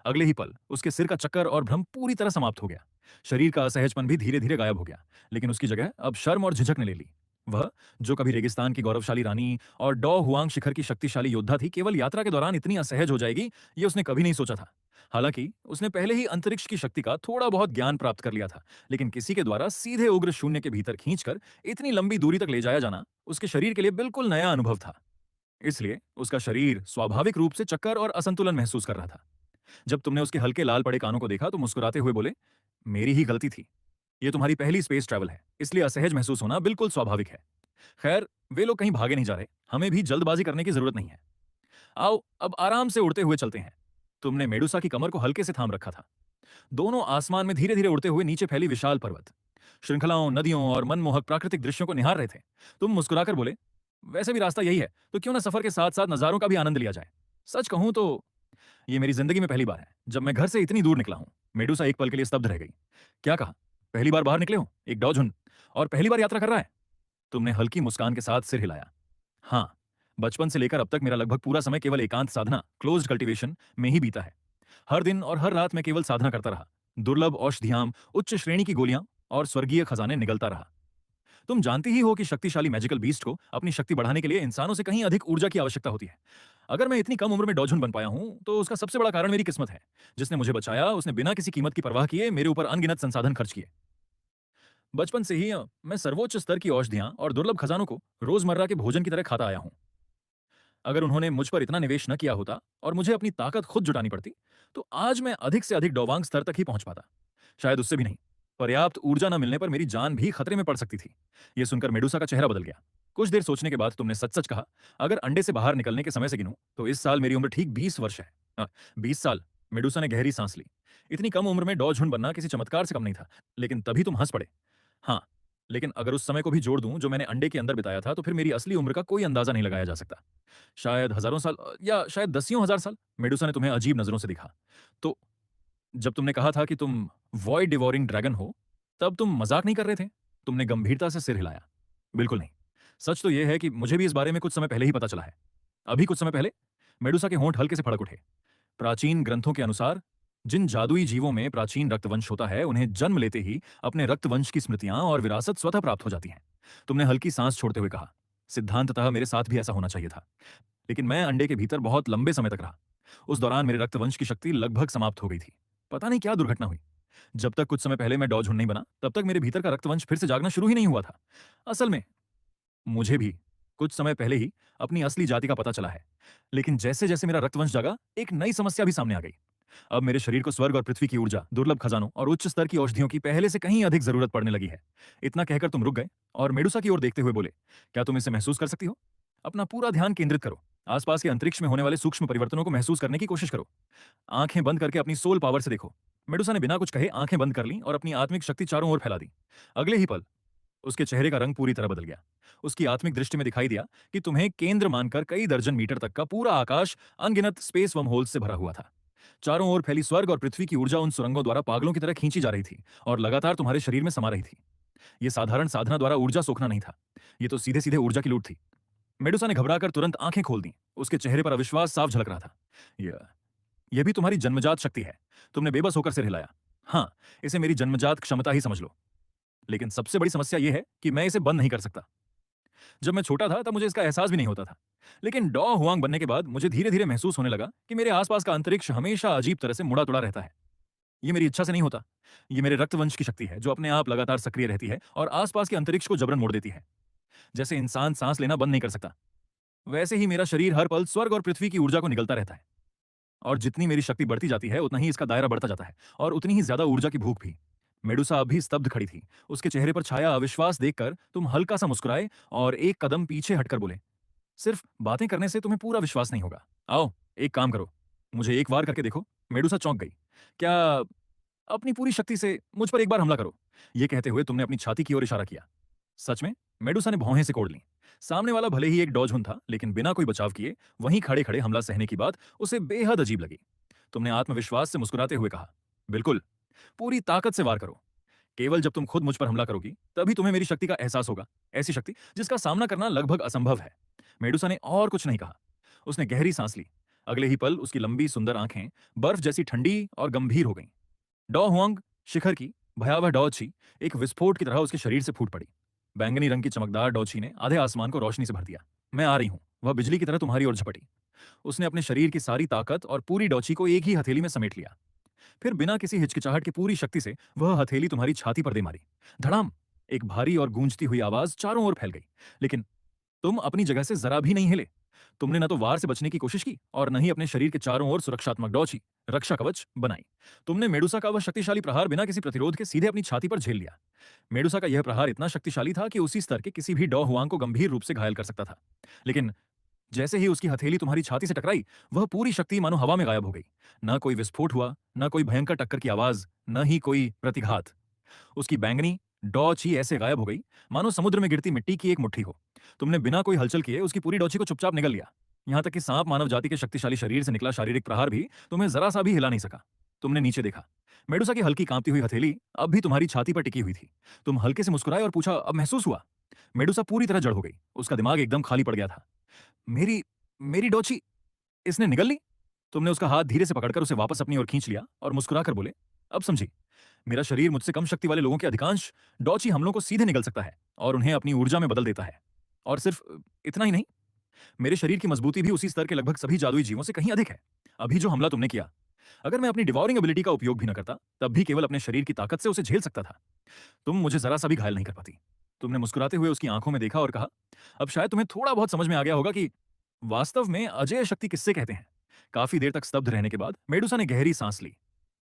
अगले ही पल उसके सिर का चक्कर और भ्रम पूरी तरह समाप्त हो गया। शरीर का असहजपन भी धीरे धीरे गायब हो गया, लेकिन उसकी जगह अब शर्म और झिझक ने ले ली। वह जो कभी रेगिस्तान की गौरवशाली रानी और डॉ हुआंग शिखर की शक्तिशाली योद्धा थी, केवल यात्रा के दौरान इतनी असहज हो जाएगी, ये उसने कभी नहीं सोचा था। हालांकि उसने पहले ही अंतरिक्ष की शक्ति का थोड़ा बहुत ज्ञान प्राप्त कर लिया था, लेकिन किसी के द्वारा सीधे उग्र शून्य के भीतर खींचकर इतनी लंबी दूरी तक ले जाया जाना उसके शरीर के लिए बिल्कुल नया अनुभव था। इसलिए उसका शरीर स्वाभाविक रूप से चक्कर और असंतुलन महसूस कर रहा था। जब तुमने उसके हल्के लाल पड़े कानों को देखा तो मुस्कुराते हुए बोले, मेरी ही गलती थी। ये तुम्हारी पहली स्पेस ट्रैवल है, इसलिए असहज महसूस होना बिल्कुल स्वाभाविक है। खैर, वे लोग कहीं भागे नहीं जा रहे, हमें भी जल्दबाजी करने की जरूरत नहीं है। आओ अब आराम से उड़ते हुए चलते हैं। तुमने मेडुसा की कमर को हल्के से थाम रखा था। दोनों आसमान में धीरे धीरे उड़ते हुए नीचे फैली विशाल पर्वत, श्रृंखलाओं, नदियों और मनमोहक प्राकृतिक दृश्यों को निहार रहे थे। तुम मुस्कुराकर बोले, वैसे भी रास्ता यही है, तो क्यों ना सफर के साथ साथ नजारों का भी आनंद लिया जाए। सच कहूं तो ये मेरी जिंदगी में पहली बार है जब मैं घर से इतनी दूर निकला हूं। मेडुसा एक पल के लिए स्तब्ध रह गई। क्या कहा? पहली बार बाहर निकले हो, एक डॉजहुन, और पहली बार यात्रा कर रहा है? तुमने हल्की मुस्कान के साथ सिर हिलाया। हाँ, बचपन से लेकर अब तक मेरा लगभग पूरा समय केवल एकांत साधना, क्लोज्ड कल्टीवेशन में ही बीता है। हर दिन और हर रात मैं केवल साधना करता रहा। दुर्लभ औषधियां, उच्च श्रेणी की गोलियां और स्वर्गीय खजाने निगलता रहा। तुम जानती ही हो कि शक्तिशाली मैजिकल बीस्ट को अपनी शक्ति बढ़ाने के लिए इंसानों से कहीं अधिक ऊर्जा की आवश्यकता होती है। अगर मैं इतनी कम उम्र में डॉजहुन बन पाया हूं, तो उसका सबसे बड़ा कारण मेरी किस्मत है। जिसने मुझे बचाया, उसने बिना किसी कीमत की परवाह किए मेरे ऊपर अनगिनत संसाधन खर्च किए। बचपन से ही मैं सर्वोच्च स्तर की औषधियां और दुर्लभ खजानों को रोजमर्रा के भोजन की तरह खाता आया हूं। अगर उन्होंने मुझ पर इतना निवेश न किया होता और मुझे अपनी ताकत खुद जुटानी पड़ती, तो आज मैं अधिक से अधिक डोवांग स्तर तक ही पहुंच पाता। शायद उससे भी नहीं। पर्याप्त ऊर्जा न मिलने पर मेरी जान भी खतरे में पड़ सकती थी। यह सुनकर मेडुसा का चेहरा बदल गया। कुछ देर सोचने के बाद तुमने सच सच कहा, अगर अंडे से बाहर निकलने के समय से गिनूं, तो इस साल मेरी उम्र ठीक 20 वर्ष है। 20 साल। मेडुसा ने गहरी सांस ली। इतनी कम उम्र में डॉजहुन बनना किसी चमत्कार से कम नहीं था, लेकिन तभी तुम हंस पड़े। हाँ, लेकिन अगर उस समय को भी जोड़ दूं जो मैंने अंडे के अंदर बिताया था, तो फिर मेरी असली उम्र का कोई अंदाजा नहीं लगाया जा सकता। शायद हजारों साल, या शायद दसियों हजार साल। मेडुसा ने तुम्हें अजीब नजरों से देखा। तो जब तुमने कहा था कि तुम वॉइड डिवोरिंग ड्रैगन हो, तब तुम मजाक नहीं कर रहे थे? तुमने गंभीरता से सिर हिलाया। बिल्कुल नहीं। सच तो यह है कि मुझे भी इस बारे में कुछ समय पहले ही पता चला है। अभी कुछ समय पहले? मेडुसा के होंठ हल्के से फड़क उठे। प्राचीन ग्रंथों के अनुसार जिन जादुई जीवों में प्राचीन रक्तवंश होता है, उन्हें जन्म लेते ही अपने रक्तवंश की स्मृतियां और विरासत स्वतः प्राप्त हो जाती हैं। तुमने हल्की सांस छोड़ते हुए कहा, सिद्धांततः मेरे साथ भी ऐसा होना चाहिए था, लेकिन मैं अंडे के भीतर बहुत लंबे समय तक रहा। उस दौरान मेरे रक्तवंश की शक्ति लगभग समाप्त हो गई थी। पता नहीं क्या दुर्घटना हुई। जब तक कुछ समय पहले मैं डॉजहुन नहीं बना, तब तक मेरे भीतर का रक्तवंश फिर से जागना शुरू ही नहीं हुआ था। असल में मुझे भी कुछ समय पहले ही अपनी असली जाति का पता चला है, लेकिन जैसे जैसे मेरा रक्तवंश जागा, एक नई समस्या भी सामने आ गई। अब मेरे शरीर को स्वर्ग और पृथ्वी की ऊर्जा, दुर्लभ खजानों और उच्च स्तर की औषधियों की पहले से कहीं अधिक जरूरत पड़ने लगी है। इतना कहकर तुम रुक गए और मेडुसा की ओर देखते हुए बोले, क्या तुम इसे महसूस कर सकती हो? अपना पूरा ध्यान केंद्रित करो। आसपास के अंतरिक्ष में होने वाले सूक्ष्म परिवर्तनों को महसूस करने की कोशिश करो। आंखें बंद करके अपनी सोल पावर से देखो। मेडुसा ने बिना कुछ कहे आंखें बंद कर लीं और अपनी आत्मिक शक्ति चारों ओर फैला दी। अगले ही पल उसके चेहरे का रंग पूरी तरह बदल गया। उसकी आत्मिक दृष्टि में दिखाई दिया कि तुम्हें केंद्र मानकर कई दर्जन मीटर तक का पूरा आकाश अनगिनत स्पेस वर्म होल्स से भरा हुआ था। चारों ओर फैली स्वर्ग और पृथ्वी की ऊर्जा उन सुरंगों द्वारा पागलों की तरह खींची जा रही थी और लगातार तुम्हारे शरीर में समा रही थी। यह साधारण साधना द्वारा ऊर्जा सोखना नहीं था, ये तो सीधे सीधे ऊर्जा की लूट थी। मेडुसा ने घबराकर तुरंत आंखें खोल दी। उसके चेहरे पर अविश्वास साफ झलक रहा था। यह यह भी तुम्हारी जन्मजात शक्ति है। तुमने बेबस होकर सिर हिलाया। हाँ, इसे मेरी जन्मजात क्षमता ही समझ लो। लेकिन सबसे बड़ी समस्या यह है कि मैं इसे बंद नहीं कर सकता। जब मैं छोटा था तब मुझे इसका एहसास भी नहीं होता था। लेकिन डॉ हुआंग बनने के बाद मुझे धीरे-धीरे महसूस होने लगा कि मेरे आसपास का अंतरिक्ष हमेशा अजीब तरह से मुड़ा-तुड़ा रहता है। ये मेरी इच्छा से नहीं होता। ये मेरे रक्तवंश की शक्ति है जो अपने आप लगातार सक्रिय रहती है और आसपास के अंतरिक्ष को जबरन मोड़ देती है। जैसे इंसान सांस लेना बंद नहीं कर सकता, वैसे ही मेरा शरीर हर पल स्वर्ग और पृथ्वी की ऊर्जा को निगलता रहता है। और जितनी मेरी शक्ति बढ़ती जाती है उतना ही इसका दायरा बढ़ता जाता है और उतनी ही ज्यादा ऊर्जा की भूख भी। मेडुसा अभी स्तब्ध खड़ी थी। उसके चेहरे पर छाया अविश्वास देखकर तुम हल्का सा मुस्कुराए और एक कदम पीछे हटकर बोले, सिर्फ बातें करने से तुम्हें पूरा विश्वास नहीं होगा। आओ, एक काम करो, मुझे एक बार करके देखो। मेडुसा चौंक गई। क्या? अपनी पूरी शक्ति से मुझ पर एक बार हमला करो। यह कहते हुए तुमने अपनी छाती की ओर इशारा किया। सच में? मेडुसा ने भौहें से कोड़ ली। सामने वाला भले ही एक डॉजहुन था, लेकिन बिना कोई बचाव किए वहीं खड़े खड़े हमला सहने की बात उसे बेहद अजीब लगी। तुमने आत्मविश्वास से मुस्कुराते हुए कहा, बिल्कुल, पूरी ताकत से वार करो। केवल जब तुम खुद मुझ पर हमला करोगी तभी तुम्हें मेरी शक्ति का एहसास होगा, ऐसी शक्ति जिसका सामना करना लगभग असंभव है। मेडुसा ने और कुछ नहीं कहा। उसने गहरी सांस ली। अगले ही पल उसकी लंबी सुंदर आंखें बर्फ जैसी ठंडी और गंभीर हो गईं। डॉ हुआंग शिखर की भयावह डॉची एक विस्फोट की तरह उसके शरीर से फूट पड़ी। बैंगनी रंग की चमकदार डॉची ने आधे आसमान को रोशनी से भर दिया। मैं आ रही हूं, वह बिजली की तरह तुम्हारी ओर झपटी। उसने अपने शरीर की सारी ताकत और पूरी डॉची को एक ही हथेली में समेट लिया। फिर बिना किसी हिचकिचाहट की पूरी शक्ति से वह हथेली तुम्हारी छाती पर दे मारी। धड़ाम! एक भारी और गूंजती हुई आवाज चारों ओर फैल गई। लेकिन तुम अपनी जगह से जरा भी नहीं हिले। तुमने न तो वार से बचने की कोशिश की और न ही अपने शरीर के चारों ओर सुरक्षात्मक डॉची, रक्षा कवच बनाई। तुमने मेडुसा का वह शक्तिशाली प्रहार बिना किसी प्रतिरोध के सीधे अपनी छाती पर झेल लिया। मेडुसा का यह प्रहार इतना शक्तिशाली था कि उसी स्तर के किसी भी डॉ हुआंग को गंभीर रूप से घायल कर सकता था। लेकिन जैसे ही उसकी हथेली तुम्हारी छाती से टकराई, वह पूरी शक्ति मानो हवा में गायब हो गई। न कोई विस्फोट हुआ, न कोई भयंकर टक्कर की आवाज, न ही कोई प्रतिघात। उसकी बैंगनी डॉची ऐसे गायब हो गई मानो समुद्र में गिरती मिट्टी की एक मुट्ठी हो। तुमने बिना कोई हलचल किए उसकी पूरी डॉची को चुपचाप निगल लिया। यहां तक कि सांप मानव जाति के शक्तिशाली शरीर से निकला शारीरिक प्रहार भी तुम्हें जरा सा भी हिला नहीं सका। तुमने नीचे देखा। मेडुसा की हल्की कांपती हुई हथेली अब भी तुम्हारी छाती पर टिकी हुई थी। तुम हल्के से मुस्कुराए और पूछा, अब महसूस हुआ? मेडुसा पूरी तरह जड़ हो गई। उसका दिमाग एकदम खाली पड़ गया था। मेरी मेरी डॉची इसने निगल ली? तुमने उसका हाथ धीरे से पकड़कर उसे वापस अपनी ओर खींच लिया और मुस्कुराकर बोले, अब समझी, मेरा शरीर मुझसे कम शक्ति वाले लोगों के अधिकांश डॉची हमलों को सीधे निगल सकता है और उन्हें अपनी ऊर्जा में बदल देता है। और सिर्फ इतना ही नहीं, मेरे शरीर की मजबूती भी उसी स्तर के लगभग सभी जादुई जीवों से कहीं अधिक है। अभी जो हमला तुमने किया, अगर मैं अपनी डिवॉरिंग एबिलिटी का उपयोग भी न करता तब भी केवल अपने शरीर की ताकत से उसे झेल सकता था। तुम मुझे जरा सा भी घायल नहीं कर पाती। तुमने मुस्कुराते हुए उसकी आंखों में देखा और कहा, अब शायद तुम्हें थोड़ा बहुत समझ में आ गया होगा कि वास्तव में अजेय शक्ति किससे कहते हैं। काफी देर तक स्तब्ध रहने के बाद मेडुसा ने गहरी सांस ली।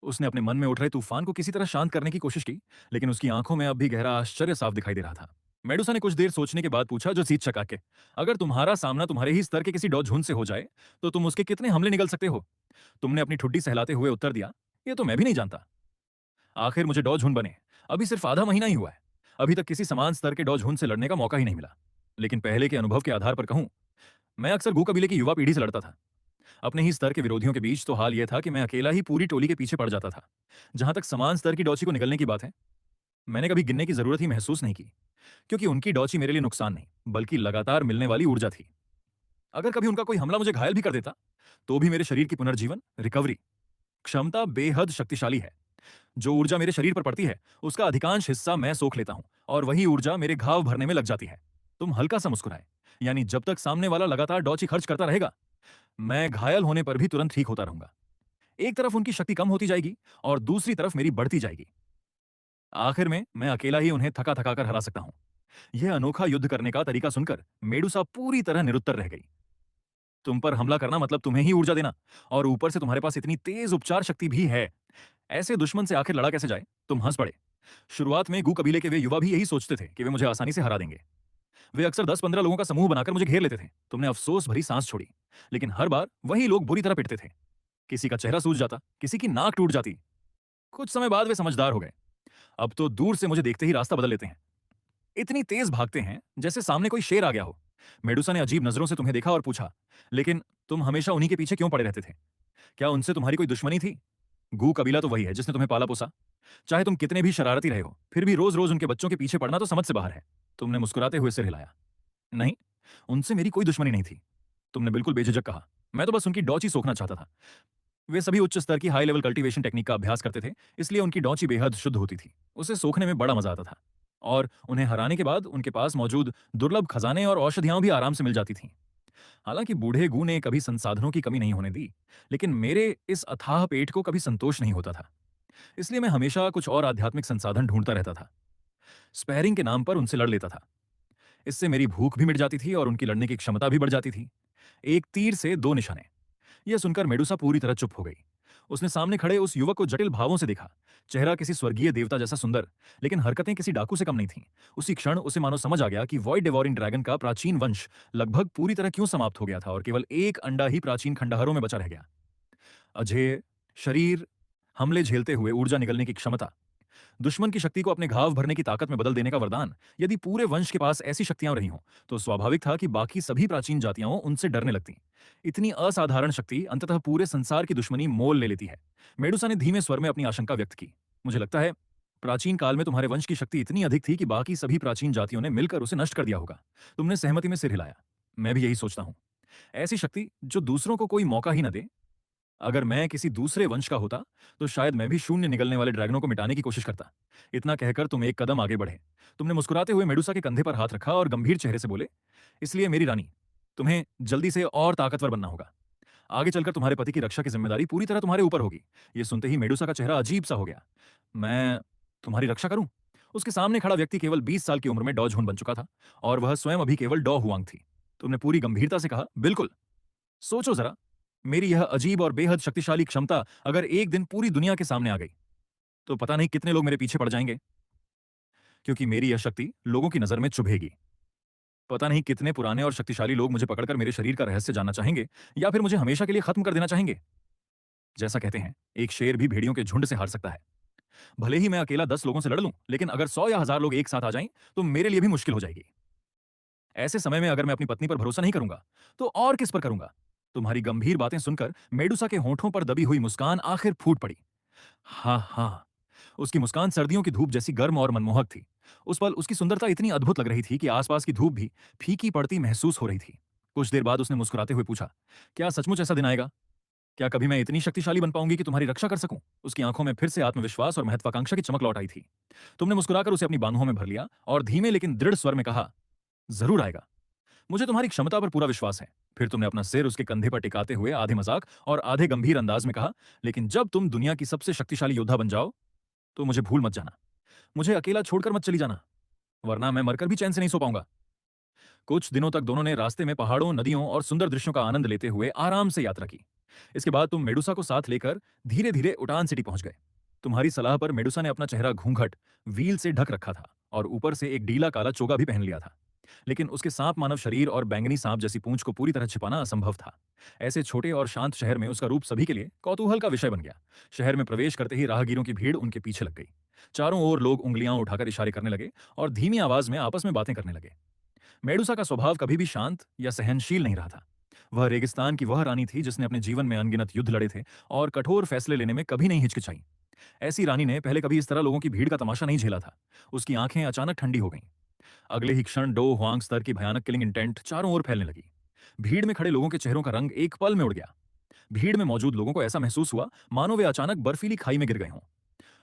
उसने अपने मन में उठ रहे तूफान को किसी तरह शांत करने की कोशिश की, लेकिन उसकी आंखों में अब भी गहरा आश्चर्य साफ दिखाई दे रहा था। मेडुसा ने कुछ देर सोचने के बाद पूछा, जो जीत चका के, अगर तुम्हारा सामना तुम्हारे ही स्तर के किसी डॉझुन से हो जाए तो तुम उसके कितने हमले निगल सकते हो? तुमने अपनी ठुड्डी सहलाते हुए उत्तर दिया, ये तो मैं भी नहीं जानता। आखिर मुझे डॉझुन बने अभी सिर्फ आधा महीना ही हुआ है। अभी तक किसी समान स्तर के डॉझुन से लड़ने का मौका ही नहीं मिला। लेकिन पहले के अनुभव के आधार पर कहूं, मैं अक्सर गू कबीले की युवा पीढ़ी से लड़ता था। अपने ही स्तर के विरोधियों के बीच तो हाल यह था कि मैं अकेला ही पूरी टोली के पीछे पड़ जाता था। जहां तक समान स्तर की डॉची को निगलने की बात है, मैंने कभी गिनने की जरूरत ही महसूस नहीं की, क्योंकि उनकी डॉची मेरे लिए नुकसान नहीं बल्कि लगातार मिलने वाली ऊर्जा थी। अगर कभी उनका कोई हमला मुझे घायल भी कर देता तो भी मेरे शरीर की पुनर्जीवन रिकवरी क्षमता बेहद शक्तिशाली है। जो ऊर्जा मेरे शरीर पर पड़ती है उसका अधिकांश हिस्सा मैं सोख लेता हूं और वही ऊर्जा मेरे घाव भरने में लग जाती है। तुम हल्का सा मुस्कुराए। यानी जब तक सामने वाला लगातार डॉची खर्च करता रहेगा, मैं घायल होने पर भी तुरंत ठीक होता रहूंगा। एक तरफ उनकी शक्ति कम होती जाएगी और दूसरी तरफ मेरी बढ़ती जाएगी। आखिर में मैं अकेला ही उन्हें थका थका कर हरा सकता हूं। यह अनोखा युद्ध करने का तरीका सुनकर मेडुसा पूरी तरह निरुत्तर रह गई। तुम पर हमला करना मतलब तुम्हें ही ऊर्जा देना, और ऊपर से तुम्हारे पास इतनी तेज उपचार शक्ति भी है। ऐसे दुश्मन से आखिर लड़ा कैसे जाए? तुम हंस पड़े। शुरुआत में गू कबीले के वे युवा भी यही सोचते थे कि वे मुझे आसानी से हरा देंगे। वे अक्सर 10-15 लोगों का समूह बनाकर मुझे घेर लेते थे। तुमने अफसोस भरी सांस छोड़ी, लेकिन हर बार वही लोग बुरी तरह पिटते थे। किसी का चेहरा सूज जाता, किसी की नाक टूट जाती। कुछ समय बाद वे समझदार हो गए। अब तो दूर से मुझे देखते ही रास्ता बदल लेते हैं। इतनी तेज भागते हैं जैसे सामने कोई शेर आ गया हो। मेडुसा ने अजीब नजरों से तुम्हें देखा और पूछा, लेकिन तुम हमेशा उन्हीं के पीछे क्यों पड़े रहते थे? क्या उनसे तुम्हारी कोई दुश्मनी थी? गू कबीला तो वही है जिसने तुम्हें पाला पोसा। चाहे तुम कितने भी शरारती रहे हो, फिर भी रोज रोज उनके बच्चों के पीछे पड़ना तो समझ से बाहर है। तुमने मुस्कुराते हुए सिर हिलाया। नहीं, उनसे मेरी कोई दुश्मनी नहीं थी। तुमने बिल्कुल बेझिझक कहा। मैं तो बस उनकी डॉची सोखना चाहता था। वे सभी उच्च स्तर की हाई लेवल कल्टीवेशन टेक्निक का अभ्यास करते थे, इसलिए उनकी डॉची बेहद शुद्ध होती थी। उसे सोखने में बड़ा मजा आता था। और उन्हें हराने के बाद उनके पास मौजूद दुर्लभ खजाने और औषधियां भी आराम से मिल जाती थीं। हालांकि बूढ़े गू ने कभी संसाधनों की कमी नहीं होने दी, लेकिन मेरे इस अथाह पेट को कभी संतोष नहीं होता था। इसलिए मैं हमेशा कुछ और आध्यात्मिक संसाधन ढूंढता रहता था। स्पैरिंग के नाम पर उनसे लड़ लेता था। इससे मेरी भूख भी मिट जाती थी और उनकी लड़ने की क्षमता भी बढ़ जाती थी। एक तीर से दो निशाने। यह सुनकर मेडुसा पूरी तरह चुप हो गई। उसने सामने खड़े उस युवक को जटिल भावों से देखा। चेहरा किसी स्वर्गीय देवता जैसा सुंदर, लेकिन हरकतें किसी डाकू से कम नहीं थीं। उसी क्षण उसे मानो समझ आ गया कि वॉइड डेवोरिंग ड्रैगन का प्राचीन वंश लगभग पूरी तरह क्यों समाप्त हो गया था और केवल एक अंडा ही प्राचीन खंडहरों में बचा रह गया। अजेय शरीर, हमले झेलते हुए ऊर्जा निगलने की क्षमता, दुश्मन की शक्ति को अपने घाव भरने की ताकत में बदल देने का वरदान। यदि पूरे वंश के पास ऐसी शक्तियां रही हों, तो स्वाभाविक था कि बाकी सभी प्राचीन जातियां उनसे डरने लगती। इतनी असाधारण शक्ति अंततः पूरे संसार की दुश्मनी मोल ले लेती है। मेडुसा ने धीमे स्वर में अपनी आशंका व्यक्त की। मुझे लगता है प्राचीन काल में तुम्हारे वंश की शक्ति इतनी अधिक थी कि बाकी सभी प्राचीन जातियों ने मिलकर उसे नष्ट कर दिया होगा। तुमने सहमति में सिर हिलाया। मैं भी यही सोचता हूं। ऐसी शक्ति जो दूसरों को कोई मौका ही न दे। अगर मैं किसी दूसरे वंश का होता, तो शायद मैं भी शून्य निगलने वाले ड्रैगनों को मिटाने की कोशिश करता। इतना कहकर तुम एक कदम आगे बढ़े। तुमने मुस्कुराते हुए मेडुसा के कंधे पर हाथ रखा और गंभीर चेहरे से बोले, इसलिए मेरी रानी, तुम्हें जल्दी से और ताकतवर बनना होगा। आगे चलकर तुम्हारे पति की रक्षा की जिम्मेदारी पूरी तरह तुम्हारे ऊपर होगी। ये सुनते ही मेडुसा का चेहरा अजीब सा हो गया। मैं तुम्हारी रक्षा करूं? उसके सामने खड़ा व्यक्ति केवल 20 साल की उम्र में डॉ झुन बन चुका था, और वह स्वयं अभी केवल डॉ हुआंग थी। तुमने पूरी गंभीरता से कहा, बिल्कुल। सोचो जरा, मेरी यह अजीब और बेहद शक्तिशाली क्षमता अगर एक दिन पूरी दुनिया के सामने आ गई, तो पता नहीं कितने लोग मेरे पीछे पड़ जाएंगे। क्योंकि मेरी यह शक्ति लोगों की नजर में चुभेगी। पता नहीं कितने पुराने और शक्तिशाली लोग मुझे पकड़कर मेरे शरीर का रहस्य जानना चाहेंगे, या फिर मुझे हमेशा के लिए खत्म कर देना चाहेंगे। जैसा कहते हैं, एक शेर भी भेड़ियों के झुंड से हार सकता है। भले ही मैं अकेला 10 लोगों से लड़ लूं, लेकिन अगर 100 या 1000 लोग एक साथ आ जाएं, तो मेरे लिए भी मुश्किल हो जाएगी। ऐसे समय में अगर मैं अपनी पत्नी पर भरोसा नहीं करूंगा, तो और किस पर करूंगा? तुम्हारी गंभीर बातें सुनकर मेडुसा के होंठों पर दबी हुई मुस्कान आखिर फूट पड़ी। हाँ हाँ, उसकी मुस्कान सर्दियों की धूप जैसी गर्म और मनमोहक थी। उस पल उसकी सुंदरता इतनी अद्भुत लग रही थी कि आसपास की धूप भी फीकी पड़ती महसूस हो रही थी। कुछ देर बाद उसने मुस्कुराते हुए पूछा, क्या सचमुच ऐसा दिन आएगा? क्या कभी मैं इतनी शक्तिशाली बन पाऊंगी कि तुम्हारी रक्षा कर सकूं? उसकी आंखों में फिर से आत्मविश्वास और महत्वाकांक्षा की चमक लौट आई थी। तुमने मुस्कुराकर उसे अपनी बांहों में भर लिया और धीमे लेकिन दृढ़ स्वर में कहा, जरूर आएगा। मुझे तुम्हारी क्षमता पर पूरा विश्वास है। फिर तुमने अपना सिर उसके कंधे पर टिकाते हुए आधे मजाक और आधे गंभीर अंदाज में कहा, लेकिन जब तुम दुनिया की सबसे शक्तिशाली योद्धा बन जाओ, तो मुझे भूल मत जाना। मुझे अकेला छोड़कर मत चली जाना, वरना मैं मरकर भी चैन से नहीं सो पाऊंगा। कुछ दिनों तक दोनों ने रास्ते में पहाड़ों, नदियों और सुंदर दृश्यों का आनंद लेते हुए आराम से यात्रा की। इसके बाद तुम मेडुसा को साथ लेकर धीरे धीरे उटान सिटी पहुंच गए। तुम्हारी सलाह पर मेडुसा ने अपना चेहरा घूंघट व्हील से ढक रखा था और ऊपर से एक ढीला काला चोगा भी पहन लिया था। लेकिन उसके सांप मानव शरीर और बैंगनी सांप जैसी पूंछ को पूरी तरह छिपाना असंभव था। ऐसे छोटे और शांत शहर में उसका रूप सभी के लिए कौतूहल का विषय बन गया। शहर में प्रवेश करते ही राहगीरों की भीड़ उनके पीछे लग गई। चारों ओर लोग उंगलियां उठाकर इशारे करने लगे और धीमी आवाज में आपस में बातें करने लगे। मेडुसा का स्वभाव कभी भी शांत या सहनशील नहीं रहा था। वह रेगिस्तान की वह रानी थी जिसने अपने जीवन में अनगिनत युद्ध लड़े थे और कठोर फैसले लेने में कभी नहीं हिचकिचाई। ऐसी रानी ने पहले कभी इस तरह लोगों की भीड़ का तमाशा नहीं झेला था। उसकी आंखें अचानक ठंडी हो गईं। अगले ही क्षण डो हुआंग स्तर की भयानक किलिंग इंटेंट चारों ओर फैलने लगी। भीड़ में खड़े लोगों के चेहरों का रंग एक पल में उड़ गया। भीड़ में मौजूद लोगों को ऐसा महसूस हुआ मानो वे अचानक बर्फीली खाई में गिर गए हों।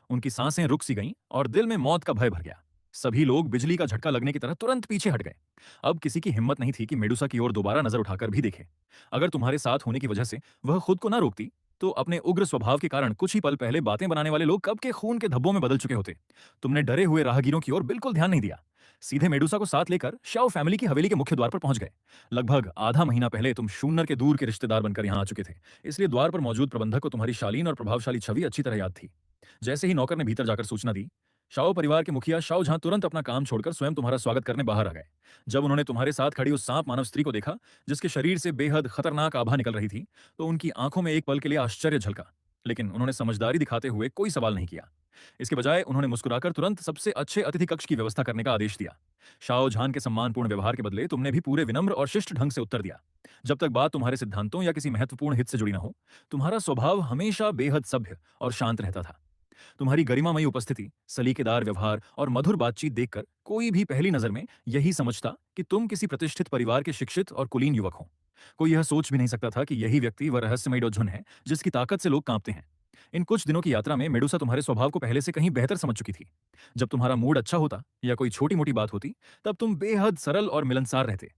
उनकी सांसें रुक सी गईं और दिल में मौत का भय भर गया। सभी लोग बिजली का झटका लगने की तरह तुरंत पीछे हट गए। अब किसी की हिम्मत नहीं थी कि मेडुसा की ओर दोबारा नजर उठाकर भी देखे। अगर तुम्हारे साथ होने की वजह से वह खुद को ना रोकती, तो अपने उग्र स्वभाव के कारण कुछ ही पल पहले बातें बनाने वाले लोग कब के खून के धब्बों में बदल चुके होते। तुमने डरे हुए राहगीरों की ओर बिल्कुल ध्यान नहीं दिया। सीधे मेडुसा को साथ लेकर शाओ फैमिली की हवेली के मुख्य द्वार पर पहुंच गए। लगभग आधा महीना पहले तुम शून्यर के दूर के रिश्तेदार बनकर यहाँ आ चुके थे, इसलिए द्वार पर मौजूद प्रबंधक को तुम्हारी शालीन और प्रभावशाली छवि अच्छी तरह याद थी। जैसे ही नौकर ने भीतर जाकर सूचना दी, शाओ परिवार के मुखिया शाओ जहां तुरंत अपना काम छोड़कर स्वयं तुम्हारा स्वागत करने बाहर आ गए। जब उन्होंने तुम्हारे साथ खड़ी उस सांप मानव स्त्री को देखा, जिसके शरीर से बेहद खतरनाक आभा निकल रही थी, तो उनकी आंखों में एक पल के लिए आश्चर्य झलका। लेकिन उन्होंने समझदारी दिखाते हुए कोई सवाल नहीं किया। इसके बजाय उन्होंने मुस्कुराकर तुरंत सबसे अच्छे अतिथि कक्ष की व्यवस्था करने का आदेश दिया। शाओ झान के सम्मानपूर्ण व्यवहार के बदले तुमने भी पूरे विनम्र और शिष्ट ढंग से उत्तर दिया। जब तक बात तुम्हारे सिद्धांतों या किसी महत्वपूर्ण हित से जुड़ी न हो, तुम्हारा स्वभाव हमेशा बेहद सभ्य और शांत रहता था। तुम्हारी गरिमामयी उपस्थिति, सलीकेदार व्यवहार और मधुर बातचीत देखकर कोई भी पहली नजर में यही समझता कि तुम किसी प्रतिष्ठित परिवार के शिक्षित और कुलीन युवक हो। कोई यह सोच भी नहीं सकता था कि यही व्यक्ति वह रहस्यमयी डोजुन है जिसकी ताकत से लोग कांपते हैं। इन कुछ दिनों की यात्रा में मेडुसा तुम्हारे स्वभाव को पहले से कहीं बेहतर समझ चुकी थी। जब तुम्हारा मूड अच्छा होता या कोई छोटी मोटी बात होती, तब तुम बेहद सरल और मिलनसार रहते।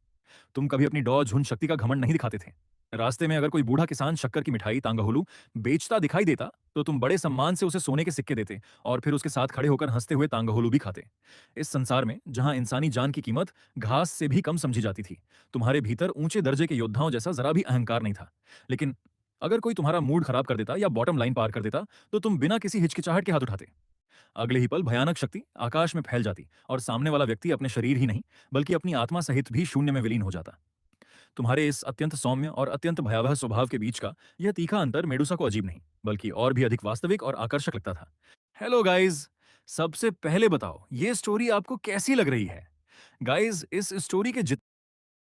तुम कभी अपनी डॉ झुन शक्ति का घमंड नहीं दिखाते थे। रास्ते में अगर कोई बूढ़ा किसान शक्कर की मिठाई तांगहुलू बेचता दिखाई देता, तो तुम बड़े सम्मान से उसे सोने के सिक्के देते और फिर उसके साथ खड़े होकर हंसते हुए तांगहुलू भी खाते। इस संसार में जहां इंसानी जान की कीमत घास से भी कम समझी जाती थी, तुम्हारे भीतर ऊंचे दर्जे के योद्धाओं जैसा जरा भी अहंकार नहीं था। लेकिन अगर कोई तुम्हारा मूड खराब कर देता या बॉटम लाइन पार कर देता, तो तुम बिना किसी हिचकिचाहट के हाथ उठाते। अगले ही पल भयानक शक्ति आकाश में फैल जाती और सामने वाला व्यक्ति अपने शरीर ही नहीं, बल्कि अपनी आत्मा सहित भी शून्य में विलीन हो जाता। तुम्हारे इस अत्यंत सौम्य और अत्यंत भयावह स्वभाव के बीच का यह तीखा अंतर मेडुसा को अजीब नहीं, बल्कि और भी अधिक वास्तविक और आकर्षक लगता था। हेलो गाइस, सबसे पहले बताओ ये स्टोरी आपको कैसी लग रही है? गाइस, इस स्टोरी के